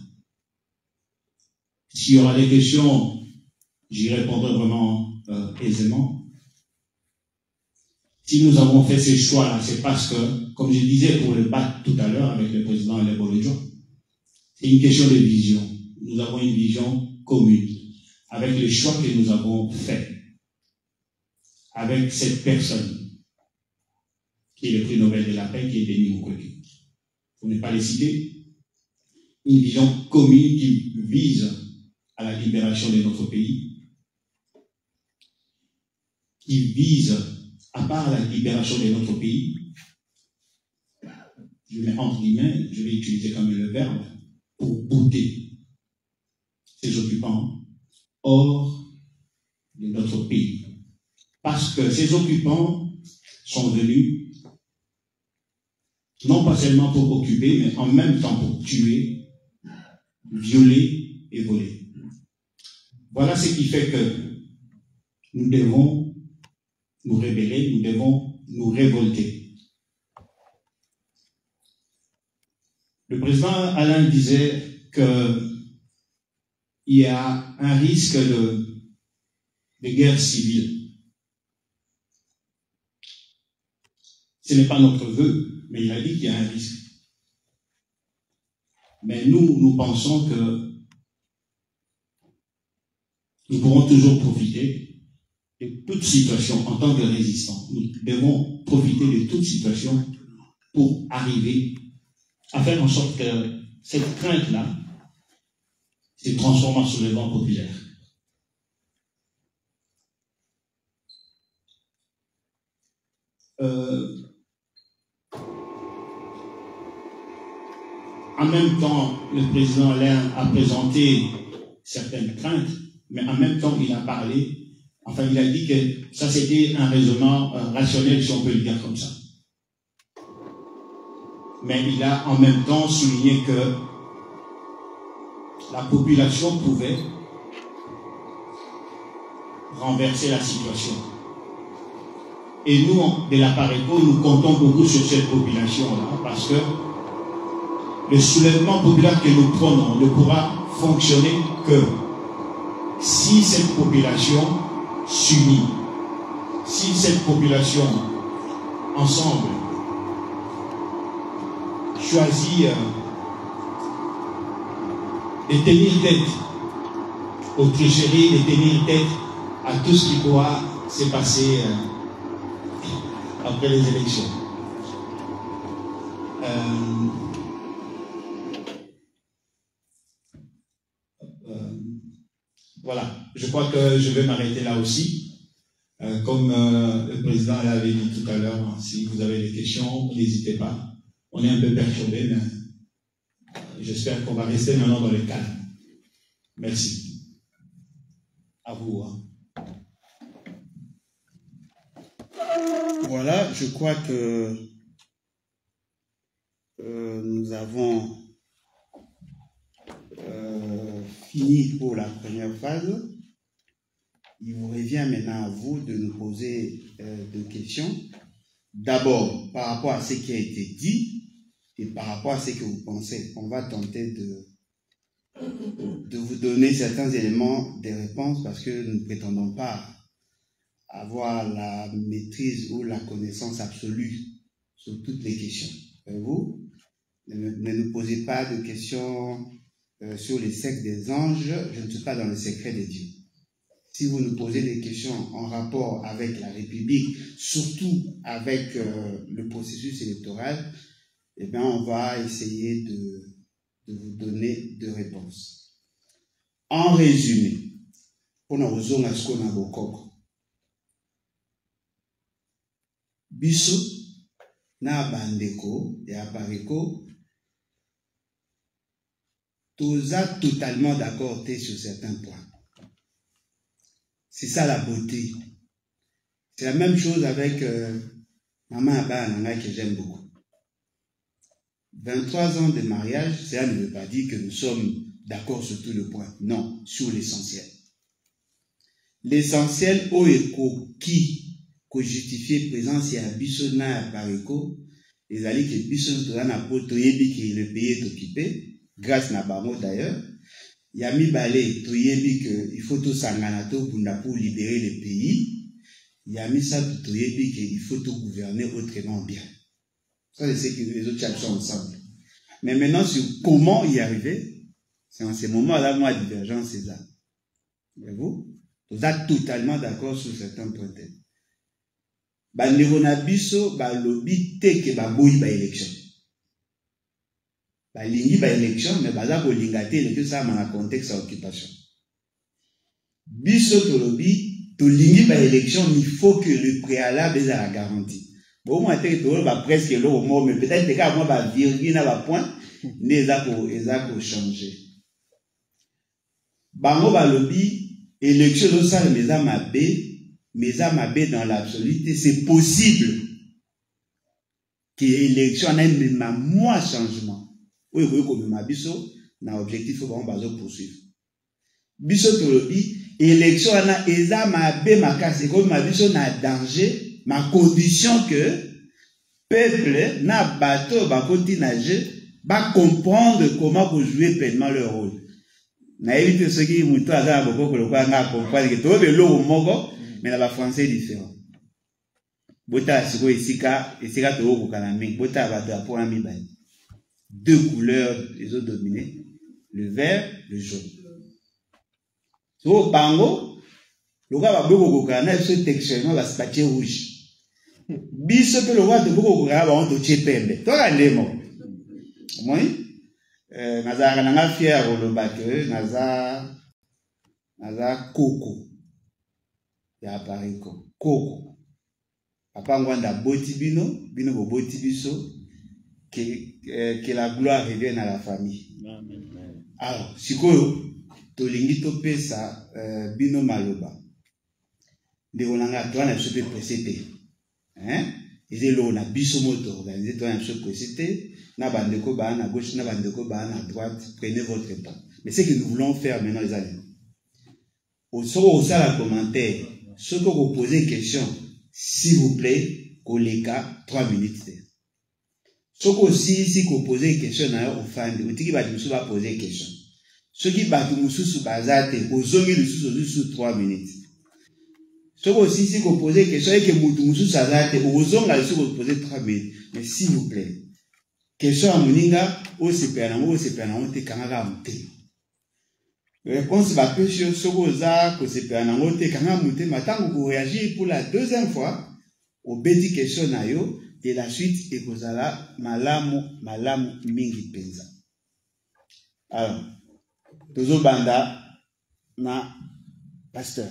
S'il y aura des questions, j'y répondrai vraiment aisément. Si nous avons fait ces choix-là, c'est parce que, comme je disais pour le BAT tout à l'heure avec le président Leboledjo, c'est une question de vision. Nous avons une vision commune avec les choix que nous avons faits avec cette personne qui est le prix Nobel de la paix, qui est Denis Mukwege. Pour ne pas les citer, une vision commune qui vise à la libération de notre pays, qui vise, à part la libération de notre pays, je mets entre guillemets, je vais utiliser quand même le verbe, pour bouter ces occupants hors de notre pays. Parce que ces occupants sont venus non pas seulement pour occuper, mais en même temps pour tuer, violer et voler. Voilà ce qui fait que nous devons nous rébeller, nous devons nous révolter. Le président Alain disait qu'il y a un risque de guerre civile. Ce n'est pas notre vœu, mais il a dit qu'il y a un risque. Mais nous pensons que nous pourrons toujours profiter de toute situation en tant que résistants. Nous devons profiter de toute situation pour arriver à faire en sorte que cette crainte-là se transforme en soulèvement populaire. En même temps, le président Alain a présenté certaines craintes, mais en même temps, il a parlé, enfin, il a dit que ça, c'était un raisonnement rationnel, si on peut le dire comme ça. Mais il a en même temps souligné que la population pouvait renverser la situation. Et nous, de la Pareco, nous comptons beaucoup sur cette population-là, parce que le soulèvement populaire que nous prenons ne pourra fonctionner que si cette population s'unit, si cette population, ensemble, choisit de tenir tête aux tricheries, de tenir tête à tout ce qui pourra se passer après les élections. Voilà, je crois que je vais m'arrêter là aussi. Comme le président l'avait dit tout à l'heure, si vous avez des questions, n'hésitez pas. On est un peu perturbé, mais j'espère qu'on va rester maintenant dans le calme. Merci. À vous. Voilà, je crois que nous avons fini pour la première phase. Il vous revient maintenant à vous de nous poser deux questions. D'abord, par rapport à ce qui a été dit et par rapport à ce que vous pensez, on va tenter de vous donner certains éléments de réponse parce que nous ne prétendons pas avoir la maîtrise ou la connaissance absolue sur toutes les questions. Voyez-vous, ne nous posez pas de questions sur les sectes des anges, je ne suis pas dans le secret de Dieu. Si vous nous posez des questions en rapport avec la République, surtout avec le processus électoral, eh bien, on va essayer de vous donner deux réponses. En résumé, on a besoin de ce qu'on a beaucoup. Biso, na bandeko, et à Pareco, tous a totalement d'accord sur certains points. C'est ça la beauté. C'est la même chose avec Maman Abba que j'aime beaucoup. 23 ans de mariage, cela ne veut pas dire que nous sommes d'accord sur tous les points. Non, sur l'essentiel. L'essentiel, qui justifie présence à Bisso na Pareco, les alliés que Bisso na poto yebi que le pays est occupé, grâce à Bamo d'ailleurs. Yami Balé, toyebi que il faut tout s'anganato pour libérer le pays. Yami sa toyebi que il faut tout gouverner autrement bien. Ça, c'est ce que les autres sont ensemble. Mais maintenant, sur comment y arriver, c'est en ce moment-là, moi, divergence, c'est ça. Voyez-vous? Vous êtes totalement d'accord sur certains points. Bandero na biso, lobby teke boui ba élection. Lingi ba élection, mais baza ko lingate le que ça dans contexte à occupation. Biso to lobby, to lingi ba élection, il faut que le préalable soit la garantie. Bon, moi, je presque l'eau au mot, mais peut-être que moi, je virgule à point, mais ça peut changer. Bango balobi, élection, ça, mais ça m'a bé dans l'absoluté, c'est possible que l'élection ait même un mois changement. Oui, comme ma biso, n'a objectif, faut qu'on poursuivre. Biso tolobi, élection ana eza ma bé ma casse, comme ma biso n'a danger. Ma condition que peuple na bateau ba continuer ba comprendre comment vous jouer pleinement leur rôle. Na éviter ce qui muto aza beaucoup le quoi na comprendre que tout le logo moko mais na ba français différent. Bota siko isika to ko kana mingi bota ba drapeau na mibali. Deux couleurs les autres dominés, le vert, le jaune. So bango le gars va beaucoup ko kana ce textuellement va se patcher rouge. Biso pe le roi de beaucoup va on to chepembe. Toi la ndemo. Moi naza nanga fier le baque naza koko. Ya Pareco. Koko. Papa ngwanda boti bino bo boti biso que la gloire revienne à la famille. Amen. Alors, sikoyo to lingi to pesa bino maloba. De onanga toi na sope précédé. Hein? Ils est là, on a bisomoto organisé, toi, un peu précité, na bandeko ba à gauche, na bandeko ba à droite, prenez votre temps. Mais ce que nous voulons faire maintenant, les amis, au ça commentaire, ce que vous posez question, s'il vous plaît, collèga 3 minutes. Ce que aussi, si vous posez question au fan, vous dites que vous va poser question. Ce qui va vous sous bazate, aux hommes sous 3 minutes. Ce que aussi, si vous posez question, et que vous sous bazate, aux hommes vous posez 3 minutes. Mais s'il vous plaît, question à Moninga, au CPNA, te kanga mute. Réponse va peu sur ce que CPNA, te kanga mute, maintenant vous réagissez pour la deuxième fois, au bedi question na yo, et la suite, et vous allez malamu mingi penza. Alors, toujours banda, na pasteur.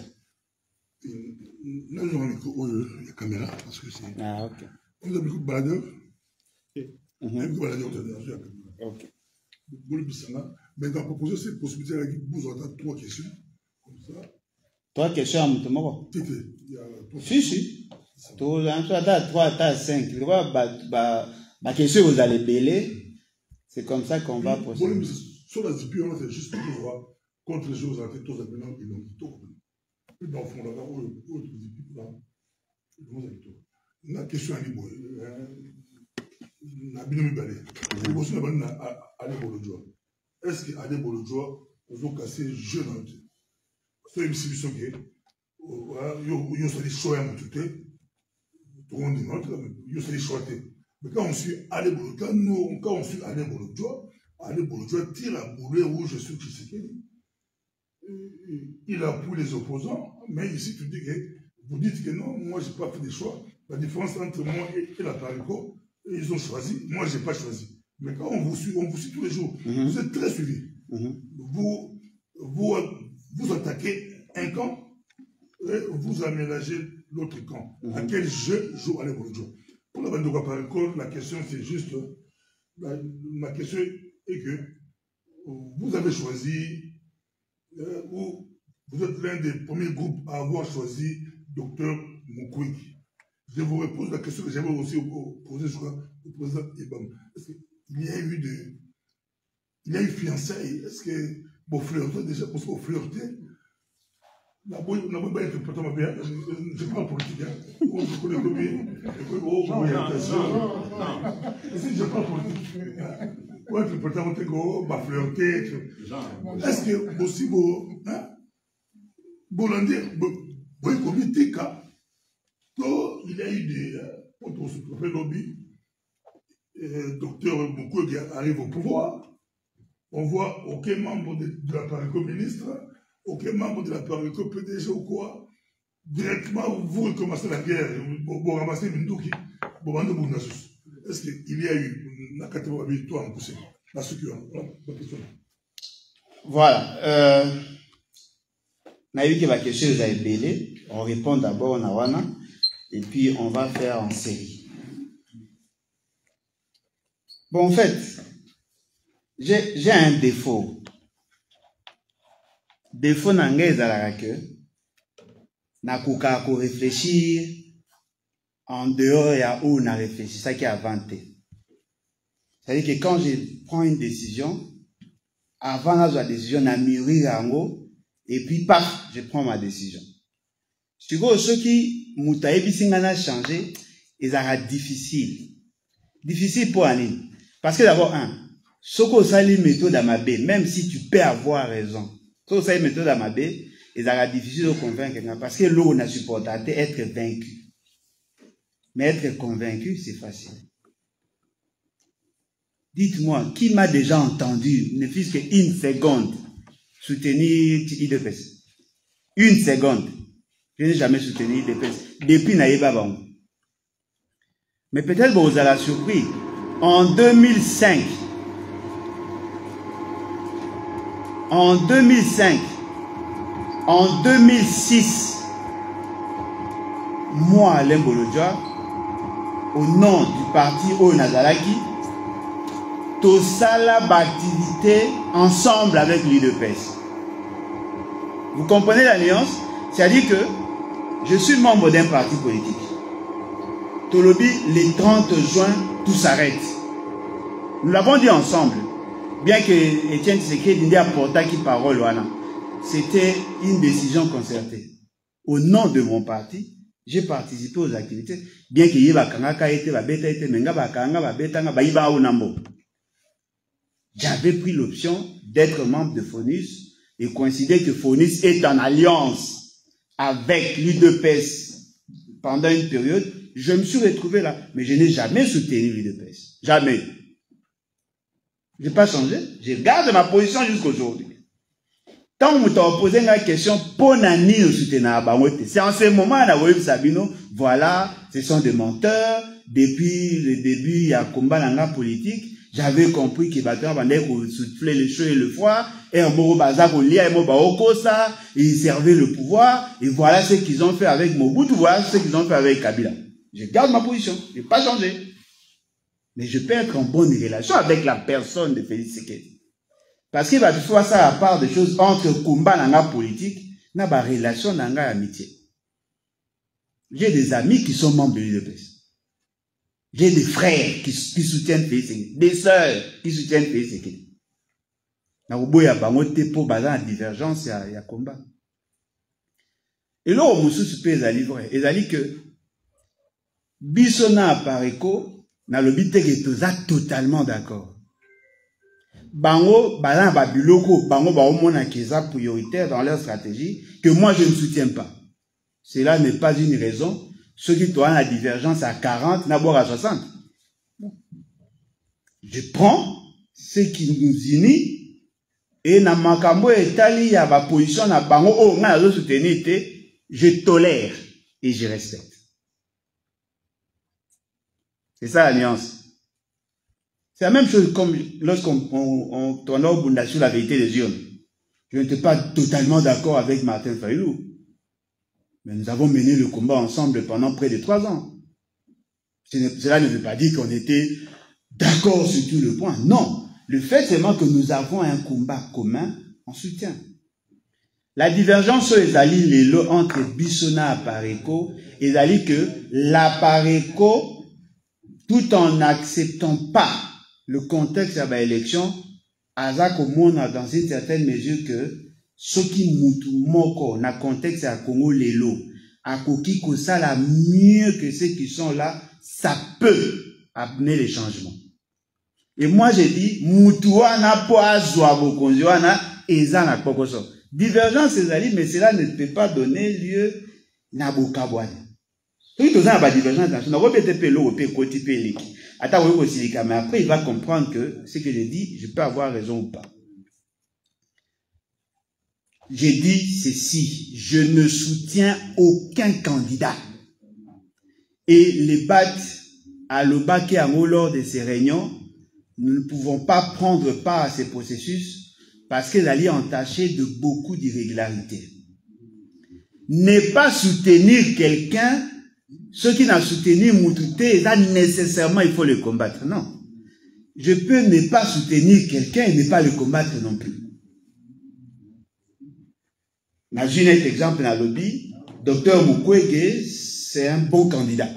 Là, on a la caméra, parce que c'est. Ah, ok. On a beaucoup de baladeurs. Ok. Mais dans la proposition, c'est possibilité de vous entendre 3 questions. Comme ça. 3 questions à Moutomoko? Si. Tu as 3, tu as 5. Ma question, vous allez bêler. C'est comme ça qu'on va procéder. Sur la ZP, on a juste pour voir contre les choses, on a fait tous les éléments qui l'ont tout. Dans le fond, la question est libre. Est-ce que Adé Bolodjoa, vous avez cassé jeune en tout? C'est une situation qui est. Vous avez choisi à mon tout. Tout le monde dit non, vous avez choisi. Mais quand on suit Adé Bolodjoa, quand on suit Adé Bolodjoa tire la boulée rouge sur Tshisekedi. Il appuie les opposants, mais ici vous dites que non, moi je n'ai pas fait des choix. La différence entre moi et la Parico, ils ont choisi, moi je n'ai pas choisi. Mais quand on vous suit tous les jours, vous êtes très suivis. Vous attaquez un camp et vous aménagez l'autre camp. À quel jeu joue Adé Bolodjoa? Pour la bande de Parico, la question c'est juste, ma question est que vous avez choisi, ou vous êtes l'un des premiers groupes à avoir choisi Dr Mukwege. Je vous repose la question que j'avais aussi posée, je crois, au président Ibam. Est-ce qu'il y a eu fiançailles? Est-ce que vous flirtez déjà? Parce que vous flirtez, je parle politique, je connais bien. Si je parle politique, est-ce que aussi vous il y a eu des lobby, docteur Mukwege arrive au pouvoir, on voit aucun membre de la Parico ministre, aucun membre de la Parico PDG ou quoi, directement vous recommencez la guerre, vous ramassez Mindouki, vous vendez Bournasus. Est-ce qu'il y a eu la 80 victoires en poussée? Voilà. Ma question vous avez belé. On répond d'abord à Nawana et puis on va faire en série. Bon, en fait, j'ai un défaut. Défaut n'angé à que n'a qu'à réfléchir en dehors et à où on a réfléchi, ça qui est inventé. C'est-à-dire que quand je prends une décision, avant la décision, on mûri et puis paf, je prends ma décision. Si vous ceux qui m'ont changé, ils sont difficiles. Difficile pour Annie. Parce que d'abord, ce que ça les méthodes à ma baie, même si tu peux avoir raison, ce que ça les méthodes à ma baie, ils sont difficiles de convaincre parce que l'eau n'a supporté être vaincu. Mais être convaincu, c'est facile. Dites-moi, qui m'a déjà entendu, ne fût-ce qu'une seconde, soutenir IDPS? Une seconde. Je n'ai jamais soutenu IDPS. Depuis Naïba Bango. Mais peut-être que vous allez surpris. En 2005, en 2006, moi, Alain Bolodjoa, au nom du parti Onazalaki, tout ça l'activité ensemble avec l'UDPS. Vous comprenez la nuance? C'est-à-dire que je suis membre d'un parti politique. Tolobi, le 30 juin, tout s'arrête. Nous l'avons dit ensemble, bien que Etienne Tshisekedi ait apporté qui parole. c'était une décision concertée. Au nom de mon parti, j'ai participé aux activités, bien qu'il y ait j'avais pris l'option d'être membre de FONUS et considérer que FONUS est en alliance avec l'UDPS pendant une période. Je me suis retrouvé là, mais je n'ai jamais soutenu l'UDPS. Jamais. Je n'ai pas changé. Je garde ma position jusqu'aujourd'hui. Tant que tu as posé la question, pour nani nous soutenir, c'est en ce moment, Sabino, voilà, ce sont des menteurs. Depuis le début, il y a un combat dans la politique. J'avais compris qu'il va souffler le chaud et le froid. Et ils servaient le pouvoir. Et voilà ce qu'ils ont fait avec Mobutu. Voilà ce qu'ils ont fait avec Kabila. Je garde ma position. Je n'ai pas changé. Mais je peux être en bonne relation avec la personne de Félix Tshisekedi. Parce qu'il va faire ça à part des choses entre combat dans la politique, dans la relation dans l'amitié. J'ai des amis qui sont membres de l'UDPS. J'ai des frères qui soutiennent Félix Tshisekedi, des sœurs qui soutiennent Félix Tshisekedi. Dans le y a pas de divergence, il y a combat. Et là, on se peut les livrer. Et ça dit que Bissona Pareko, dans le but que tous totalement d'accord. Bango, balan babiloko, bango ba omona keza prioritaire dans leur stratégie que moi je ne soutiens pas. Cela n'est pas une raison. Ceux qui ont la divergence à 40, d'abord à 60. Je prends ce qui nous unit et na makambo etali ya ba position na bango o nga zo soutenir te, je tolère et je respecte. C'est ça l'alliance. C'est la même chose comme lorsqu'on tourne au Bunda sur la vérité des urnes. Je n'étais pas totalement d'accord avec Martin Fayulu. Mais nous avons mené le combat ensemble pendant près de 3 ans. Cela ne veut pas dire qu'on était d'accord sur tout le point. Non. Le fait seulement que nous avons un combat commun en soutien. La divergence sur les alliés entre Bissona et Pareko, et alliés que la Pareko, tout en n'acceptant pas le contexte de l'élection, Azak au monde dans une certaine mesure que ce qui mutu moko na contexte à Congo lelo, à Koki Kosala mieux que ceux qui sont là, ça peut amener les changements. Et moi j'ai dit, mutuwa na po azwa bokonziwa na eza na pokoso. Divergence c'est ali, mais cela ne peut pas donner lieu na bokabwani. Tout ça ba divergence dans on répète pe lo pe koti pe liki. Attends, mais après, il va comprendre que ce que j'ai dit, je peux avoir raison ou pas. J'ai dit ceci, je ne soutiens aucun candidat. Et les BAT à l'Obaké Ango lors de ces réunions, nous ne pouvons pas prendre part à ces processus parce qu'ils allaient entacher de beaucoup d'irrégularités. Ne pas soutenir quelqu'un, ceux qui n'ont soutenu Moutouté, là, nécessairement, il faut le combattre. Non. Je peux ne pas soutenir quelqu'un et ne pas le combattre non plus. Imaginez un exemple dans le lobby. Dr Mukwege, c'est un bon candidat.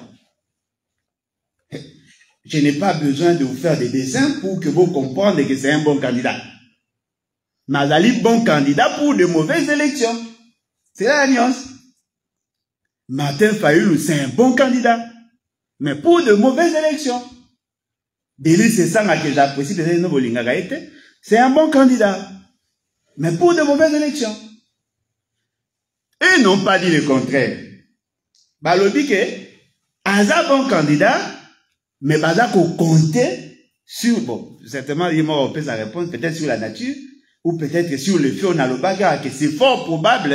Je n'ai pas besoin de vous faire des dessins pour que vous compreniez que c'est un bon candidat. Mazali, bon candidat pour de mauvaises élections. C'est la nuance. Martin Fayulu, c'est un bon candidat. Mais pour de mauvaises élections. Délit, c'est ça que j'apprécie, c'est un bon candidat. Mais pour de mauvaises élections. Ils n'ont pas dit le contraire. Balobi que, Aza bon candidat, mais Baza qu'on comptait sur, bon, certainement, il m'a repris sa réponse, peut-être sur la nature, ou peut-être sur le fait, on a le bagarre, que c'est fort probable,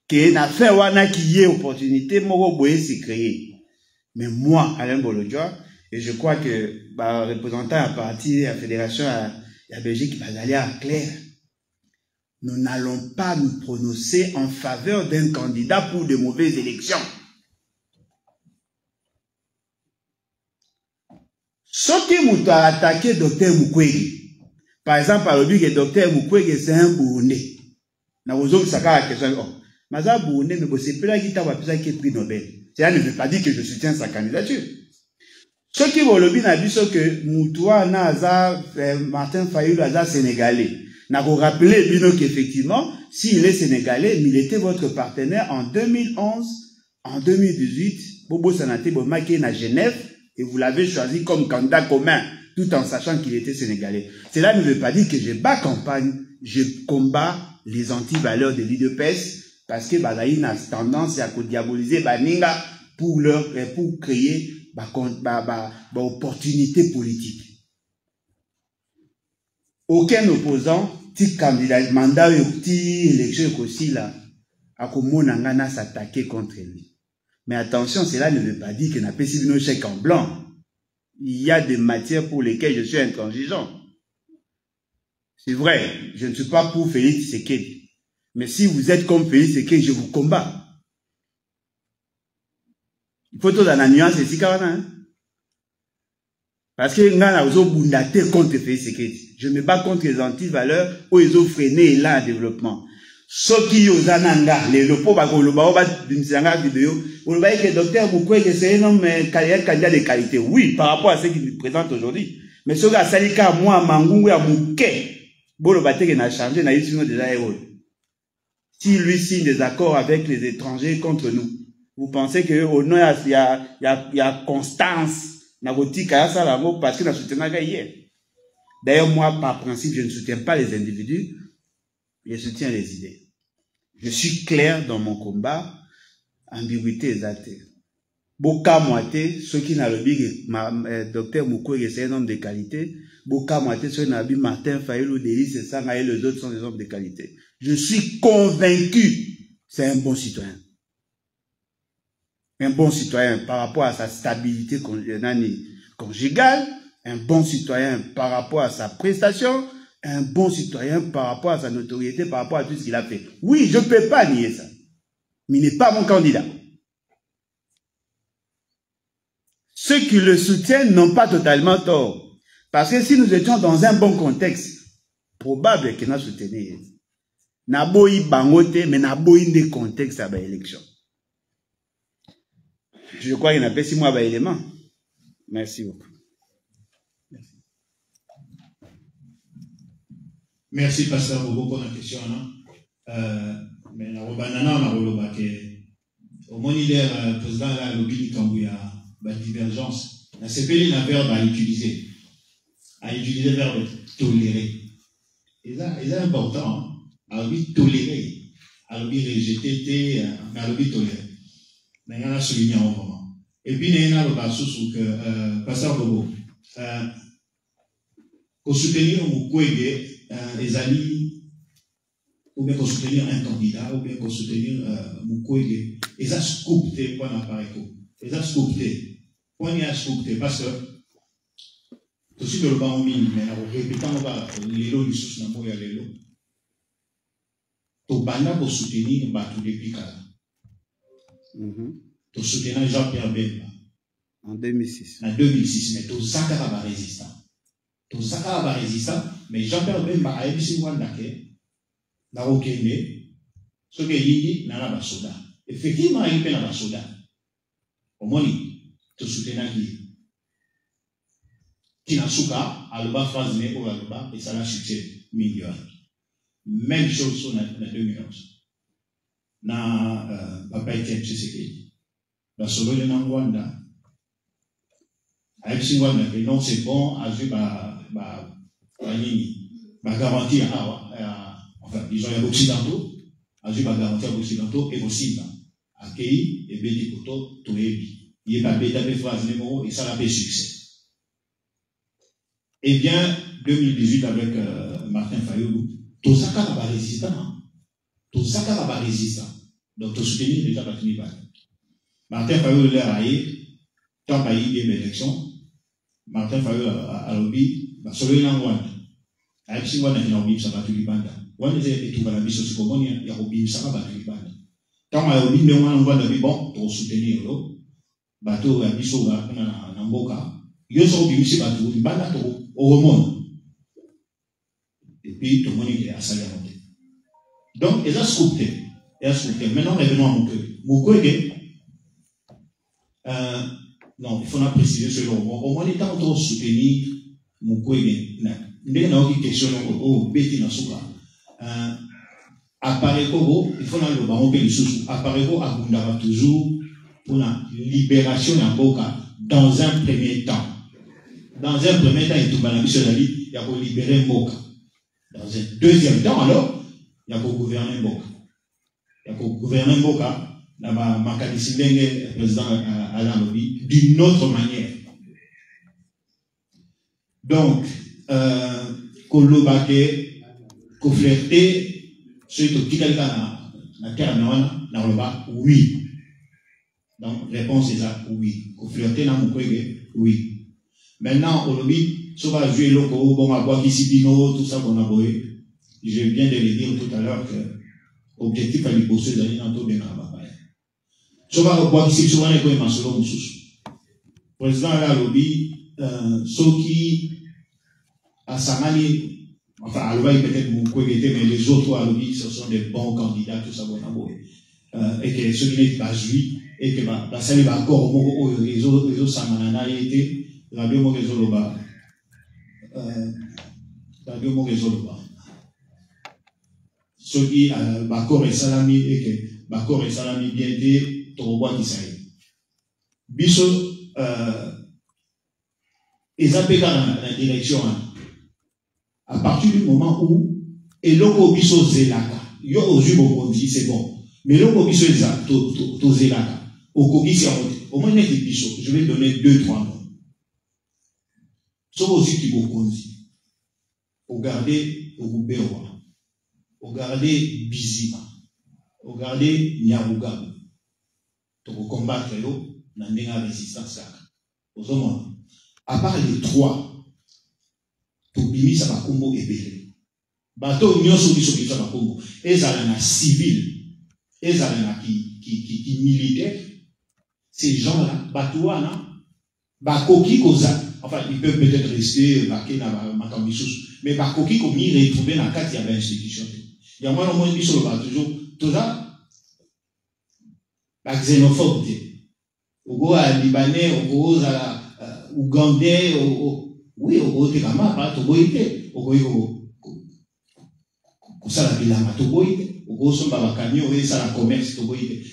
qu'il y a fait wana qui y ait opportunité, moro boye s'est créé. Mais moi, Alain Bolodjoa, et je crois que, représentant à partir, à la fédération, à la Belgique, va aller à clair. Nous n'allons pas nous prononcer en faveur d'un candidat pour de mauvaises élections. Ce qui m'a attaqué Dr Mukwege, par exemple, par le but que Dr Mukwege c'est un Burundais. N'a pas besoin de savoir la question. Oh, Maza Burundais ne bosse pas qui t'a pas qui prix Nobel. Cela ne veut pas dire que je soutiens sa candidature. Ce qui m'a le but n'a dit que Moutoua Naza Martin Fayulu Naza Sénégalais. N'a vous rappelé, Bino, qu'effectivement, s'il est sénégalais, il était votre partenaire en 2011, en 2018, Bobo Sanate Bomake à Genève, et vous l'avez choisi comme candidat commun, tout en sachant qu'il était sénégalais. Cela ne veut pas dire que je bats campagne, je combats les anti-valeurs de l'IDPS, parce que Badaï a tendance à diaboliser Baninga pour créer opportunité politique. Aucun opposant, petit candidat, mandat ou petit élection aussi là, a commencé s'attaquer contre lui. Mais attention, cela ne veut pas dire qu'il n'a pas signé un chèque en blanc. Il y a des matières pour lesquelles je suis intransigeant. C'est vrai, je ne suis pas pour Félix Tshisekedi. Mais si vous êtes comme Félix Tshisekedi, je vous combats. Il faut tout dans la nuance ici, hein? Parce que Ngana Ozo Bundate contre Félix Tshisekedi. Je me bats contre les anti-valeurs où ils ont freiné là le développement. Ce qui ont zananga, les lopos bagoloba, bimsanga vidéo, vous voyez que le docteur Mukwege c'est un homme candidat de qualité. Oui, par rapport à ce qu'il présente aujourd'hui. Mais ce gars, Salika, moi, Mangungu, à Mouké, Bolo Batek n'a changé, n'a eu déjà héros. Si lui signe des accords avec les étrangers contre nous, vous pensez qu'au nom, il y a constance, parce que nous soutenons hier. D'ailleurs, moi, par principe, je ne soutiens pas les individus, je soutiens les idées. Je suis clair dans mon combat, ambiguïté exacte. Boka moité, ceux qui n'ont le docteur Mukwege, c'est un homme de qualité. Boka moité, ceux qui n'ont le Martin Fayulu, Delis, c'est ça, et les autres sont des hommes de qualité. Je suis convaincu, c'est un bon citoyen. Un bon citoyen par rapport à sa stabilité conjugale, un bon citoyen par rapport à sa prestation, un bon citoyen par rapport à sa notoriété, par rapport à tout ce qu'il a fait. Oui, je ne peux pas nier ça. Mais il n'est pas mon candidat. Ceux qui le soutiennent n'ont pas totalement tort. Parce que si nous étions dans un bon contexte, probable que nous soutenions. Naboyi bangote, mais naboyi des contextes à l'élection. Je crois qu'il n'y a pas 6 mois à l'élément. Merci beaucoup. Merci, Pasteur Bobo, pour la question. Mais la Robanana, on a relevé au moins, le président de la lobby de divergence. La CPL a un verbe à utiliser. Le verbe tolérer. Et ça, c'est important. À l'objet tolérer. À l'objet rejeter, mais à l'objet tolérer. Mais on a souligné en moment. Et puis, il y a un sous que Pasteur Bobo, pour soutenir Mukwege, les alliés, ou bien pour soutenir un candidat, ou bien pour soutenir Mukwege, et ça se coupe, pour n'apparaître. Et ça se coupe, pour n'y a se coupe, parce que tout ce que le banc mine, mais en répétant, les lots du sous n'amour et les lots. Tout banda pour soutenir Batou depuis Kala. Tout soutenir Jean-Pierre Bemba. En 2006. En 2006, mais tout Zakara résistant. Tout Zakara résistant, mais Jean-Pierre Bemba a émis une Wandake, n'a aucun né, ce que Yindi n'a pas soda. Effectivement, il n'a pas soda. Au moins, tout soutenir qui n'a souka, alba phrase né ou alba, et ça l'a succès, million. Même chose sur la 2011. Na papa Etienne Tshisekedi. La solo de Nangwanda. Avec Singwanda, que non, c'est bon, à vu garantie enfin, disons, il y a occidentaux, à vu garantie à occidentaux et aussi, accueilli et béni pour tout ébi. Il n'y a pas de phrase numéro et ça l'a fait succès. Eh bien, 2018 avec Martin Fayulu, tout ça va résistant. Tout ça va résistant. Donc, tout soutenir déjà va finir par. Martin Fayulu l'a raillé, tant qu'il y a eu des élections, Martin Fayulu a lobby, solo il en voit. Avec si on a lobby, ça va tout le banda. On a été tout la mission, c'est comment il y a lobby, ça va tout le banda. Tant qu'il y a lobby, mais on voit le bon, pour soutenir l'eau, bateau, la mission, on a un boca. Il y a un lobby, c'est pas tout le banda, au remonte. Et puis, tout le monde est à saluer. Donc, il a scoopé. Maintenant, revenons à Mukwege. Non, il faut préciser selon moi. Au moins, il est en train de soutenir Mukwege. ndenge na oki question o beti na suka appareil kobo il faut na le bango pe lisusu appareil ko abundaka toujours pour la libération ya mboka dans un premier temps. Dans un premier temps, il y a pour libérer Mboka. Dans un deuxième temps, alors, il y a pour gouverner Mboka. Il y a pour gouverner Mboka, ma le président Alain Lobby, d'une autre manière. Donc, kolobake, flirter, ceux qui ont la terre na loba, oui. Donc, réponse est ça, oui. Flirter na mukwege, oui. Maintenant, au lobby, si on va jouer loco, bon, à boire Kisibino, tout ça qu'on a boé, je viens de le dire tout à l'heure que l'objectif à l'hypothèse d'aller dans tout le monde. Si on va boire Kisibino, on va aller dans le président de la lobby, ceux qui, à Samani, enfin, à l'obby peut-être Mukwege, mais les autres à lobby, ce sont des bons candidats, tout ça qu'on a boé. Et que ceux qui n'ont pas joué, et que la salle va encore au les autres Samanana été, Radio Mogezoloba. Radio Mogezoloba. Ceux qui Bakor et Salami et que Bakor et Salami bien été, Torobois qui s'aille. Biso, ils appellent dans la direction. À partir du moment où, et l'oko biso zelaka, yo ozu bokondi, c'est bon. Mais l'oko biso to zelaka, au kogi au moins n'est biso, je vais donner 2-3 noms. Sauf aussi qui vous conduit. Regardez Rubewa. Regardez Bizima. Regardez Nyarugabu. Pour combattre l'eau, dans la résistance. À part les 3, pour bimi ça va combo et belé. Bateau union sur ça va combo. Et ça a civil. Et ça a qui militaire. Ces gens-là, Batouana, Bakoki Koza. Enfin, ils peuvent peut-être rester marqués dans ma cambissus. Mais par quoi qu'ils ont retrouvé dans la carte, il y avait institution. Il y a moins au moins sur le toujours. Tout ça, la xénophobe. Au gros, à Libanais, au gros, à Ougandais, oui, au gros, t'es comme ça, au gros, au ça la bilama, au gros, son babakami, au ça la commerce,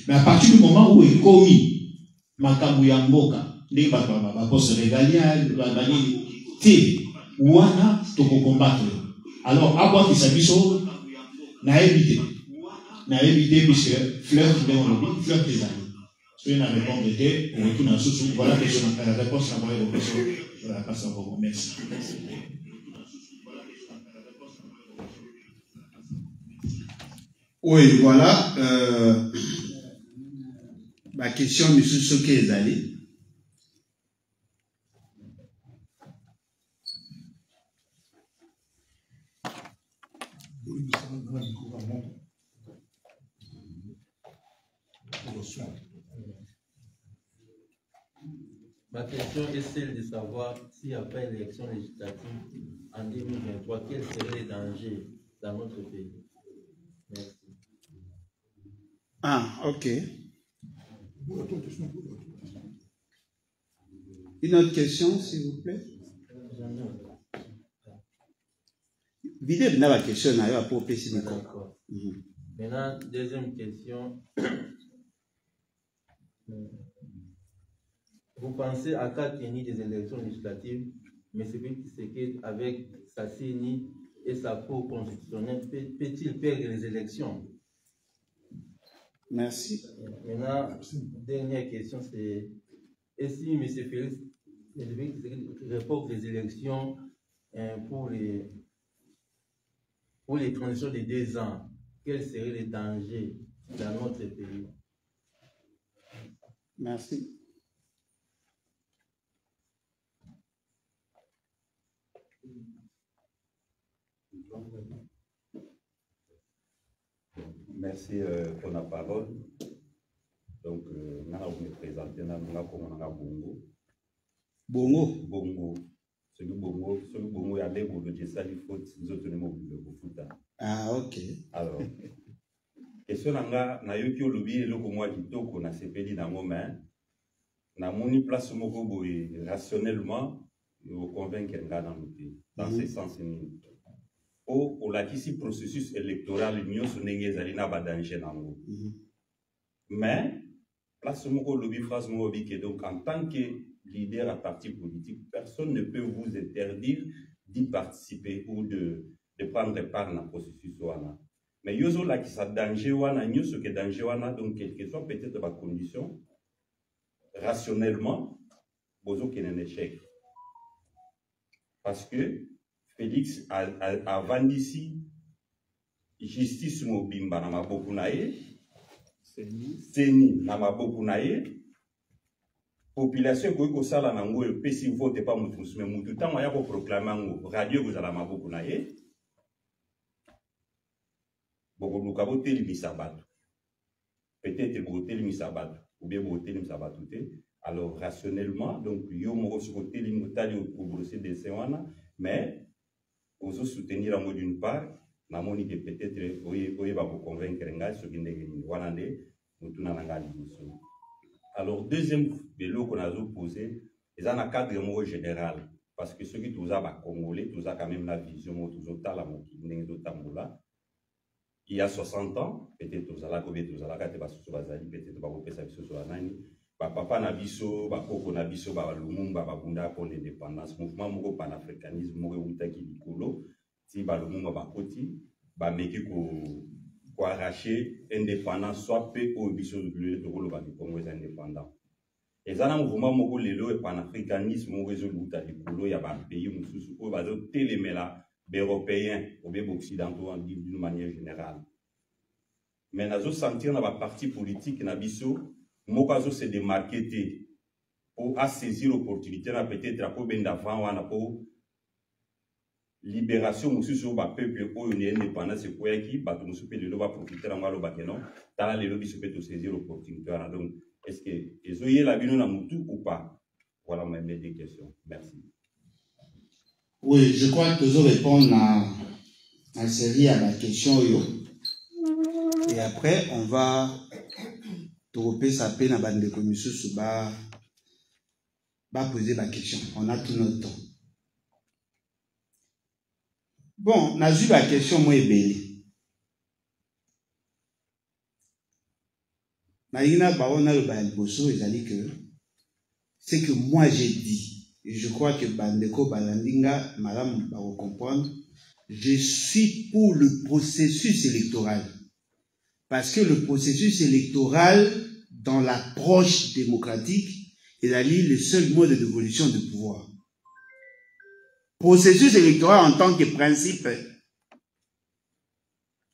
mais à partir du moment où il est commis, Makambuyamboka, les postes régaliens, wana to combattre. Alors, à quoi qu'il s'agisse, n'a évité puisque fleur qui vient au lobby, fleur des amis. Si on a réponse d'été, on retourne en sous, voilà la réponse à la question de la passe en Congo. Merci. Oui, voilà. Ma question, M. Soké Ezali. Ma question est celle de savoir si après l'élection législative en 2023, quels seraient les dangers dans notre pays? Merci. Ah, ok. Une autre question, s'il vous plaît? Videz bien la question, pour PC. D'accord. Maintenant, deuxième question. Vous pensez à cas tenir des élections législatives, mais c'est qu'avec sa CENI et sa cour constitutionnelle, peut-il perdre les élections? Merci. Maintenant, dernière question, c'est est-ce que M. Félix reporte les élections pour les transitions de 2 ans? Quels seraient les dangers dans notre pays? Merci. Merci pour la parole. Donc, nous allons me présenter dans Bongo. Bongo. Bongo. Celui Bongo, il y a des mots de ça, il faut nous autres mots de Ah, ok. Alors, question nanga na yoki olobi eloko mwa kitoko na sepeli na ngoma na moni place moko boye rationnellement convaincre dans ce sens. Au lakisi processus électoral, nous sommes en danger. Mais, place moko lobby phrase moko que donc en tant que leader à parti politique, personne ne peut vous interdire d'y participer ou de prendre part dans le processus. Mais yozo la qui sa danger wana, nous ce que danger wana, donc quelle que soit peut-être ma condition, rationnellement, bozo qui est un échec. Parce que Félix a vendu ici justice mobimba na maboku na ye, seni na maboku na ye, population ko ko sala na ngo pe si vote pas mutu mais mutu tango ya ko proclamer ngo radio vous ala maboku na ye. Boko luka bo telimisa bato. Peut-être bo telimisa bato ou bien bo telimisa bato te. Alors rationnellement donc yo moko sur telim tali au brosser des séwana mais ozo soutenir en d'une part na moni que peut-être oye va vous convaincre nga sur ndenge ni wana nde mutu na nga liboso. Alors deuxième vélo qu'on a posé c'est dans un cadre général parce que ceux qui tous a congolais tous a quand même la vision tous autant la ndenge tambola. Il y a 60 ans, peut-être aux ala kobe tous ala kate basoso bazali peut-être ba kopesa biso so nani ba papa na biso ba koko na biso ba lumumba ba bunda pour l'indépendance mouvement moko panafricanisme moko utaki likolo ti ba lumumba ba koti ba meki ko arracher indépendance soit peu au biso le tokolo ba Congo est indépendant et ça na mouvement moko lelo et panafricanisme moko ezoluta likolo ya ba pays mususu ko ba zo telemela européens ou bien occidentaux d'une manière générale. Mais nous avons senti dans la partie politique, nous avons se démarquer pour saisir l'opportunité, peut-être pour libération aussi sur le peuple pour une indépendance, c'est quoi qui va profiter de l'opportunité dans les lobbies peut saisir l'opportunité. Donc, est-ce que vous avez la vie ou pas? Voilà mes deux questions. Merci. Oui, je crois que je réponds à série à la question. Et après, on va trouver sa peine à bande de commission va poser la question. On a tout notre temps. Bon, on a vu la question, moi, est belle. C'est que moi j'ai dit. Et je crois que Bandeko Balandinga, madame, va comprendre. Je suis pour le processus électoral. Parce que le processus électoral, dans l'approche démocratique, est le seul mode d'évolution du pouvoir. Processus électoral en tant que principe,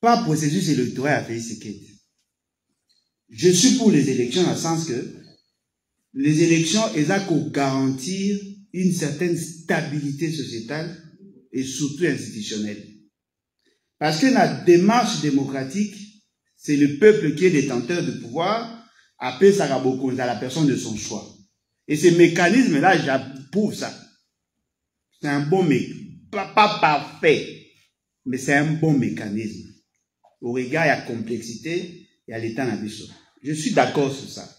pas processus électoral à faire ce qu'est. Je suis pour les élections dans le sens que les élections, elles ont qu'à garantir une certaine stabilité sociétale et surtout institutionnelle. Parce que la démarche démocratique, c'est le peuple qui est détenteur du pouvoir, appelle Saraboko à la personne de son choix. Et ce mécanisme-là, j'approuve ça. C'est un bon mécanisme, pas parfait, mais c'est un bon mécanisme. Au regard, il y a complexité, il y a l'état d'ambition. Je suis d'accord sur ça.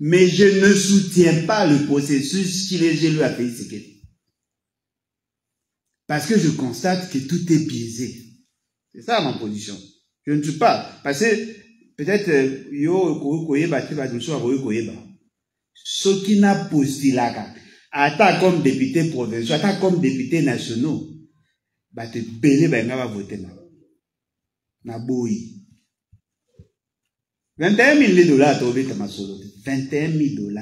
Mais je ne soutiens pas le processus qu'il est élu à pays sécurité. Parce que je constate que tout est biaisé. C'est ça ma position. Je ne suis pas. Parce que peut-être, ce qui n'a postulé, attends comme député provincial, attends comme député nationaux, bah te belé, bah va voter na. Na boui. 21 000 $, tu as ma solo. 21 000 $.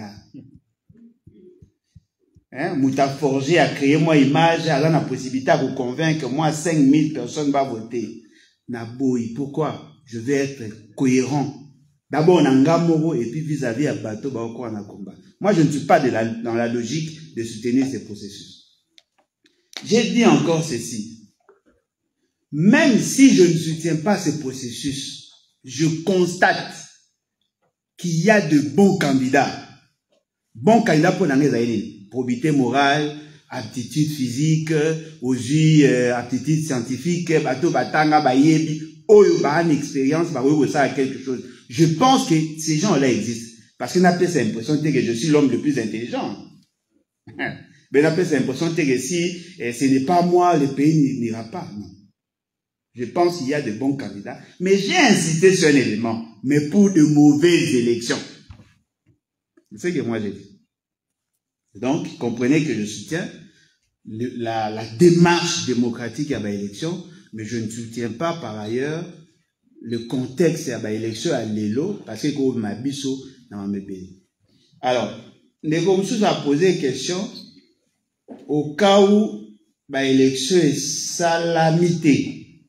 Hein? Mouta forgé a créé moi image, a la possibilité de vous convaincre, moi 5 000 personnes vont voter. Naboui, pourquoi? Je vais être cohérent. D'abord, on a un gamoro et puis vis-à-vis à bateau, bah, on a combat. Moi, je ne suis pas dans la logique de soutenir ces processus. J'ai dit encore ceci. Même si je ne soutiens pas ces processus, je constate qu'il y a de bons candidats. Bons candidats pour l'année, probité morale, aptitude physique, aussi aptitude scientifique, bateau batanga bayebi, oyo ba une expérience, ba oyo ça quelque chose. Je pense que ces gens-là existent parce qu'on a peut-être l'impression que je suis l'homme le plus intelligent. Ben après, c'est l'impression que si ce n'est pas moi, le pays n'ira pas. Non. Je pense qu'il y a de bons candidats. Mais j'ai insisté sur un élément. Mais pour de mauvaises élections. C'est ce que moi j'ai dit. Donc, comprenez que je soutiens la démarche démocratique à l'élection, mais je ne soutiens pas par ailleurs le contexte à l'élection à l'élo, parce que comme ma biso dans ma pays. Alors, Negomsous a posé une question au cas où l'élection est salamité.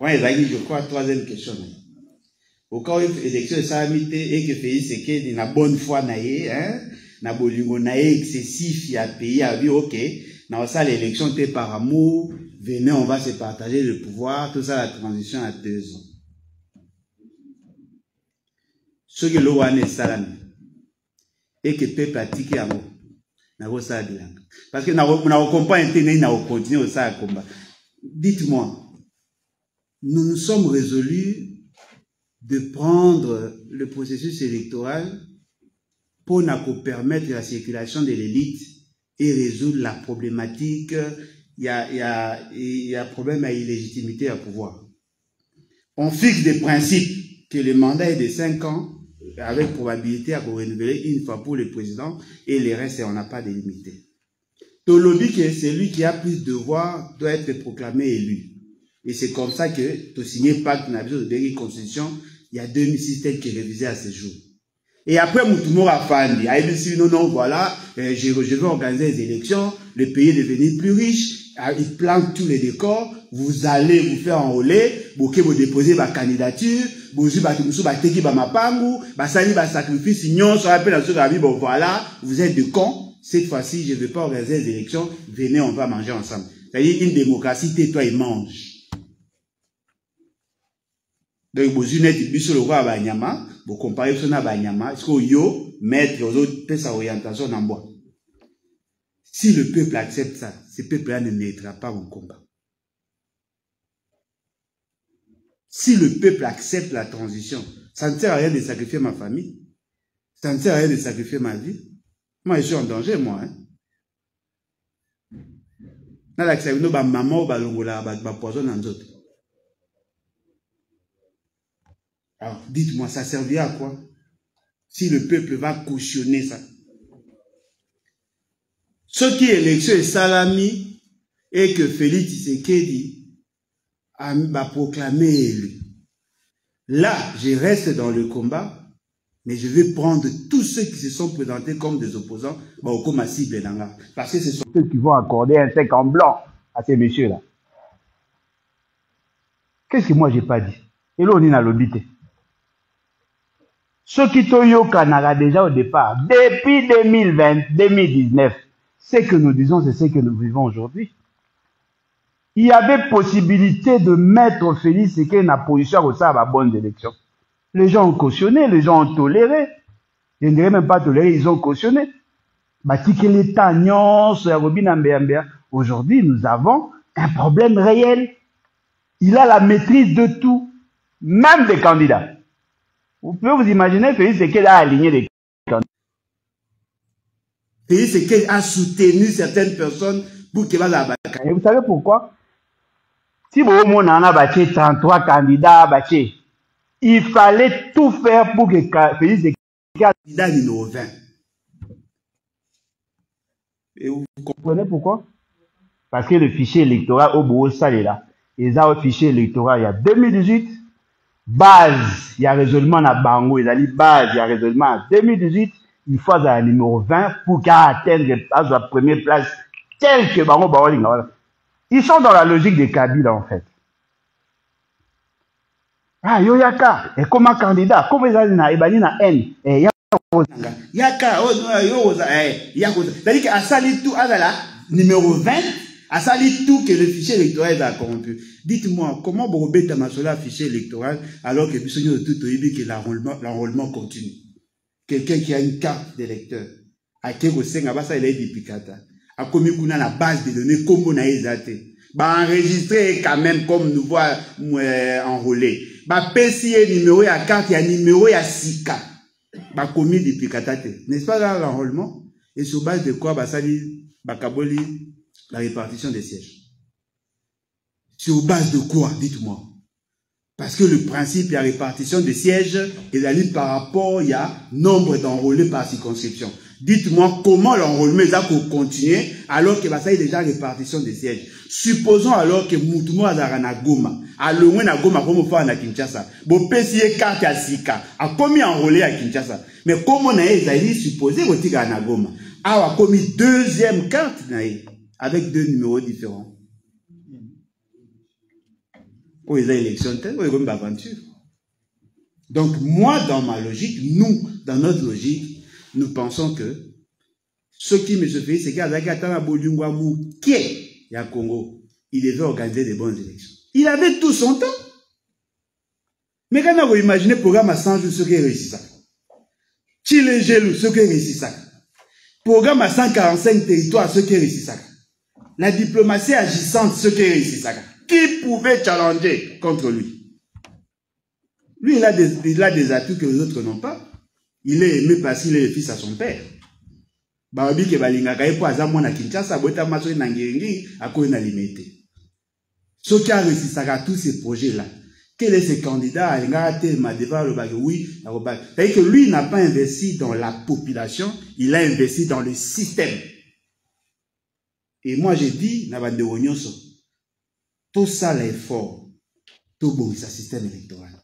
Ouais, je crois, troisième question. Au cas où l'élection est salamité et que Félix Tshisekedi na bonne foi naïe, hein, na bolingo naïe excessif, il y a pays à dire, ok, dans ça l'élection était par amour, venez, on va se partager le pouvoir, tout ça, la transition à 2 ans. Ce que l'on a salami et que peut pratiquer à moi, n'a pas ça bilan. Parce que n'a pas compris internet, n'a pas continué ça à combat. Dites-moi, nous nous sommes résolus de prendre le processus électoral pour nous permettre la circulation de l'élite et résoudre la problématique. Il y a problème à illégitimité à pouvoir. On fixe des principes que le mandat est de 5 ans avec probabilité à renouveler une fois pour le président et les restes on n'a pas délimité. Tolobi que celui qui a plus de voix doit être proclamé élu. Et c'est comme ça que tu signé pacte dans la de constitution, il y a 2006 tel qui est révisé à ce jour. Et après, Moutoumor a fandi. Il dit, non, voilà, je vais organiser les élections, le pays est devenu plus riche, il plante tous les décors, vous allez vous faire enrôler, vous déposez votre candidature, vous voilà, vous êtes de cons, cette fois-ci, je ne vais pas organiser les élections, venez, on va manger ensemble. C'est-à-dire, une démocratie, tais-toi et mange. Donc, vous êtes sur le roi Banyama, vous comparez ça à Banyama, est-ce que yo, mettre aux autres, sa orientation en bois. Si le peuple accepte ça, ce peuple-là ne mettra pas au combat. Si le peuple accepte la transition, ça ne sert à rien de sacrifier ma famille. Ça ne sert à rien de sacrifier ma vie. Moi, je suis en danger, moi. Hein. Dans l'accès, nous, maman, balongola, poison dans d'autres. Alors, dites-moi, ça servira à quoi? Si le peuple va cautionner ça. Ce qui est élection est salami et que Félix Tshisekedi a proclamé élu. Là, je reste dans le combat, mais je vais prendre tous ceux qui se sont présentés comme des opposants, comme cible là. Parce que ce sont ceux qui vont accorder un chèque en blanc à ces messieurs-là. Qu'est-ce que moi j'ai pas dit? Et là, on est dans l'obité. Ce qui Toyo Canara déjà au départ, depuis 2019, ce que nous disons, c'est ce que nous vivons aujourd'hui. Il y avait possibilité de mettre Félix Tshisekedi dans la position où ça va bonne élection. Les gens ont cautionné, les gens ont toléré. Je ne dirais même pas toléré, ils ont cautionné. Aujourd'hui, nous avons un problème réel. Il a la maîtrise de tout, même des candidats. Vous pouvez vous imaginer, Félix Tshisekedi a aligné des candidats. Félix Tshisekedi a soutenu certaines personnes pour qu'ils va. Et vous savez pourquoi? Si vous avez 33 candidats, il fallait tout faire pour que Félix Tshisekedi soit candidat numéro 20. Et vous comprenez pourquoi? Parce que le fichier électoral au Bourg Salé là, ils ont un fichier électoral il y a 2018. Base, il y a résolument à Bango, il y a base, il y a résolument à 2018, il faut à numéro 20 pour qu'à atteindre la première place, tel que Bango Bango. Ils sont dans la logique des Kabila en fait. Ah, Yoyaka, et comme candidat, comme ils ont na Ebani na N, et Yaka, c'est-à-dire qu'à sali tout, à la numéro 20, à sali tout que le fichier électoral a corrompu. Dites-moi, comment Borobé Tamasola a fichier électoral alors que Bissonio de tout que l'enrôlement continue? Quelqu'un qui a une carte d'électeur, à Kego Senga, ça il est dipicata. À Komikuna, la base de données, comme on a exaté. Enregistré quand même comme nous voit enrôlé. PCA numéro à carte, il y a numéro à 6K. Commis dipicata. N'est-ce pas là l'enrôlement? Et sur base de quoi basali bakaboli la répartition des sièges? Sur base de quoi, dites-moi? Parce que le principe de la répartition des sièges est la lutte par rapport au nombre d'enrôlés par circonscription. Dites-moi comment l'enrôlement est pour continuer alors que ça y est déjà répartition des sièges. Supposons alors que Moutoumou Azara na Goma, à l'Omwe na Goma comme on fait à Kinshasa, bon PCA carte à Sika, a commis enrôlé à Kinshasa. Mais comme on a supposé au Tiga na Goma, a commis deuxième carte avec deux numéros différents. Ou les élections, ou les comme aventure. Donc moi dans ma logique, nous dans notre logique, nous pensons que ce qui me se fait, c'est qu'Azakatana Bolungwa Mouké, il y a Congo, il devait organiser des bonnes élections. Il avait tout son temps. Mais quand vous imaginez le programme à 100 jours, ce qui est réussi ça. Chile Gelou, ce qui est réussi ça. Programme à 145 territoires, ce qui est réussi ça. La diplomatie agissante, ce qui est réussi ça. Qui pouvait challenger contre lui? Lui, il a des atouts que les autres n'ont pas. Il est aimé parce qu'il est le fils à son père. Babi ke balingaka epo azamwa na Kinshasa bota maso na ngengi akoye na limité. Ce qui a réussi ça tous ces projets là. Quel est ce candidat à l'ingaraté devant le bagage? Oui, c'est-à-dire que lui n'a pas investi dans la population, il a investi dans le système. Et moi j'ai dit na bande onyoso tout ça l'effort tout bon ça système électoral.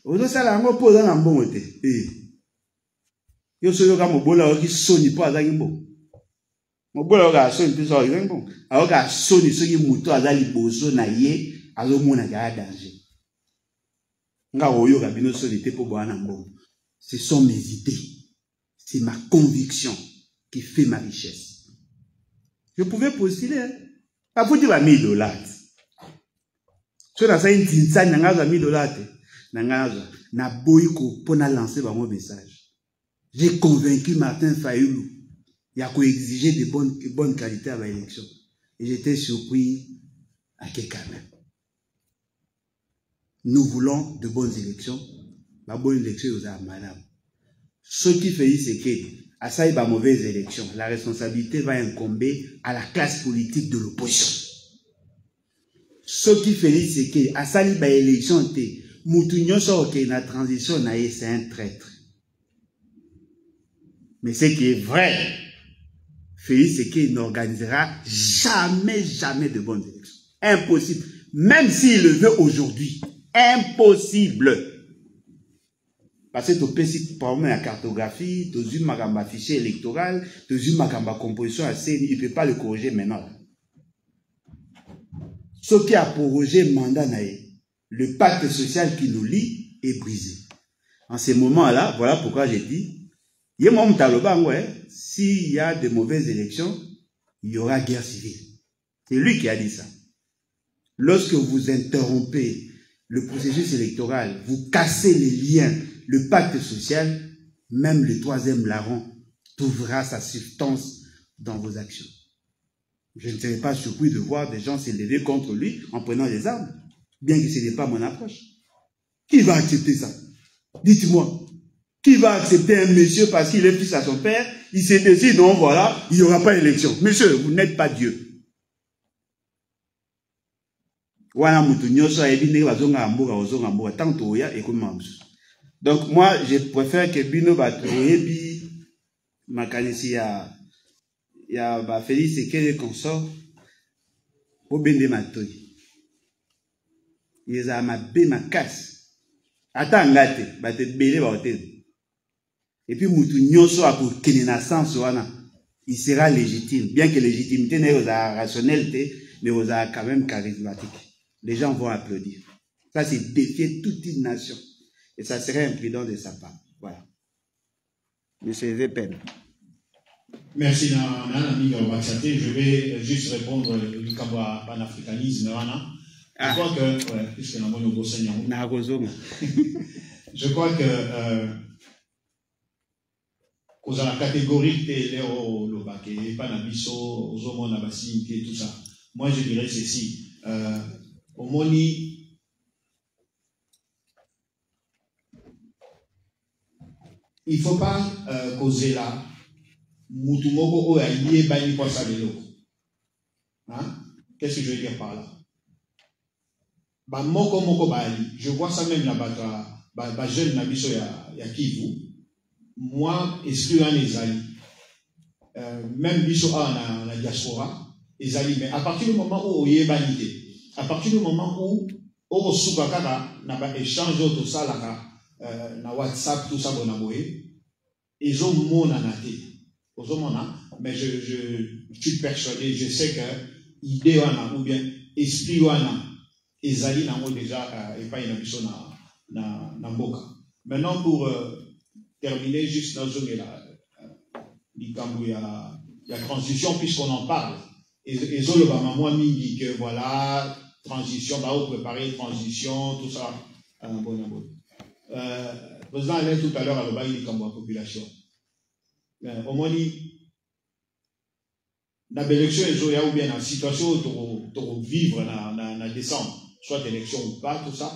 Ozo sala ngo poza na mbongo te. Yo soyo ka mobola o ki soni po azali mbo. Mobola o ka soni pe so yo mbo. A ka soni so ki muto azali boso na ye azo mona ka danger. Nga oyo ka bino soni te po bwana mbo. Ce sont mes idées. C'est ma conviction qui fait ma richesse. Je pouvais postuler. Pas pour dire $1000. So na sa intinsa nyangaza $1000. Na boyko pour lancer mon message. J'ai convaincu Martin Fayoulou. Il a exiger de bonnes qualités à l'élection. Et j'étais surpris à quel cas même. Nous voulons de bonnes élections. La bonne élection est madame. Ce qui fait c'est que à ça il va mauvaise élection. La responsabilité va incomber à la classe politique de l'opposition. Ce qui fait c'est que à ça il va élection Moutounyo sort que la transition c'est un traître. Mais ce qui est vrai, Félix, c'est qu'il n'organisera jamais de bonnes élections. Impossible. Même s'il le veut aujourd'hui. Impossible. Parce que tu peux par exemple la cartographie, tu as un fichier électoral, tu as une composition assez, il ne peut pas le corriger maintenant. Ce qui a prorogé le mandat, le pacte social qui nous lie est brisé. En ce moment-là, voilà pourquoi j'ai dit, s'il y a de mauvaises élections, il y aura guerre civile. C'est lui qui a dit ça. Lorsque vous interrompez le processus électoral, vous cassez les liens, le pacte social, même le troisième larron trouvera sa substance dans vos actions. Je ne serais pas surpris de voir des gens s'élever contre lui en prenant des armes, bien que ce n'est pas mon approche. Qui va accepter ça? Dites-moi. Qui va accepter un monsieur parce qu'il est fils à son père, il se décide, non, voilà, il n'y aura pas d'élection. Monsieur, vous n'êtes pas Dieu. Donc moi, je préfère que Bino Batoyebi, Makanisi ya Félix et que consort, au Bende Matoy. Ils ont ma bé ma casse. Attends, gâte, bah te belé ba hôtel. Et puis, il sera légitime. Bien que légitimité n'est pas rationnelle, mais quand même charismatique. Les gens vont applaudir. Ça, c'est défier toute une nation. Et ça serait imprudent de sa part. Voilà. Monsieur Zepen. Merci, je vais juste répondre du panafricanisme. Je crois que, je crois que, aux la catégorie Léo Lobake, Panabiso, aux hommes Nabasi, tout ça. Moi, je dirais ceci. Au Moni, il ne faut pas causer là Mutumoko o aïe bani pour ça vélo. Hein? Qu'est-ce que je veux dire par là? Bah moko bali. Je vois ça même là-bas. Bah jeune nabiso ya Kivu. Moi, excluant les alliés. Même biso a na diaspora, les alliés. Mais à partir du moment où on y est banité, à partir du moment où on soukaka na ba échange tout ça là, na WhatsApp tout ça bonaboye, ils ont mon anaté. Mais je suis persuadé, je sais que idée ou bien esprit les alliés n'ont déjà et pas une ambition na mboka. Maintenant pour terminer juste dans zone là, il y a transition puisqu'on en parle. Et le maman dit que voilà transition, bah on préparer transition tout ça. Bon. Président allait tout à l'heure à l'Obaï comme la population. Au moins la élection est ou bien la situation où vivre na décembre, soit élection ou pas tout ça.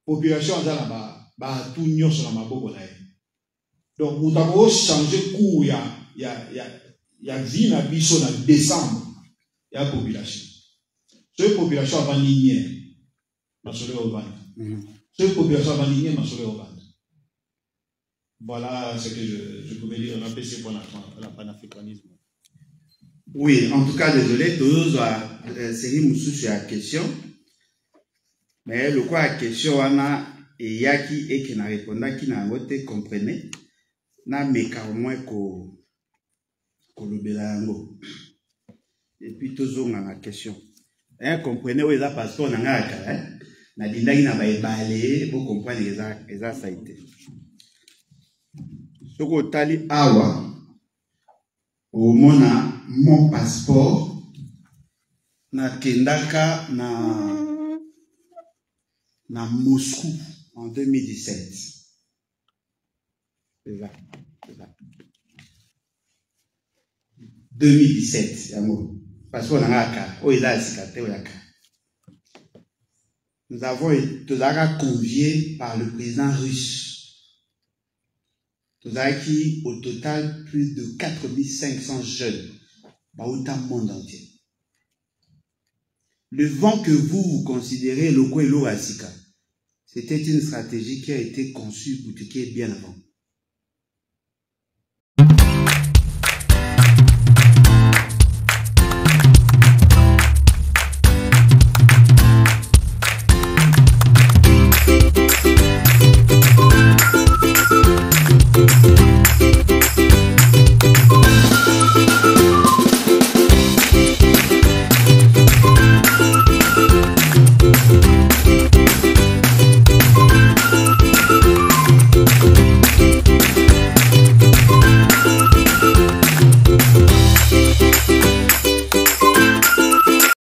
Population là tout n'y sur la maboko na. Donc nous avons changé cours il y a vie na biso na décembre il y a population. Cette population avant lignée na solo au cette population avant lignée na solo au. Voilà ce que je pouvais dire. On a passé pour la panafricanisme. Oui, en tout cas, désolé, tous série Moussou sur la question. Mais le quoi la question, on a et yaki et qui n'a répondu qui n'a voté comprenez. Na meka au moins ko le belango. Et puis toujours on a la question. Comprenez où est la passeport na ngaka na dindaki na baebale pour comprendre les ça été. Soko tali awa au mona mon passeport na kendaka na Moscou en 2017. C'est ça. 2017 yango passeport na ngaka o eza sikate o yaka. Nous avons été conviés par le président russe. Nous avons acquis au total plus de 4500 jeunes dans le monde entier. Le vent que vous considérez le Kwelo Asika, c'était une stratégie qui a été conçue pour Tuké bien avant.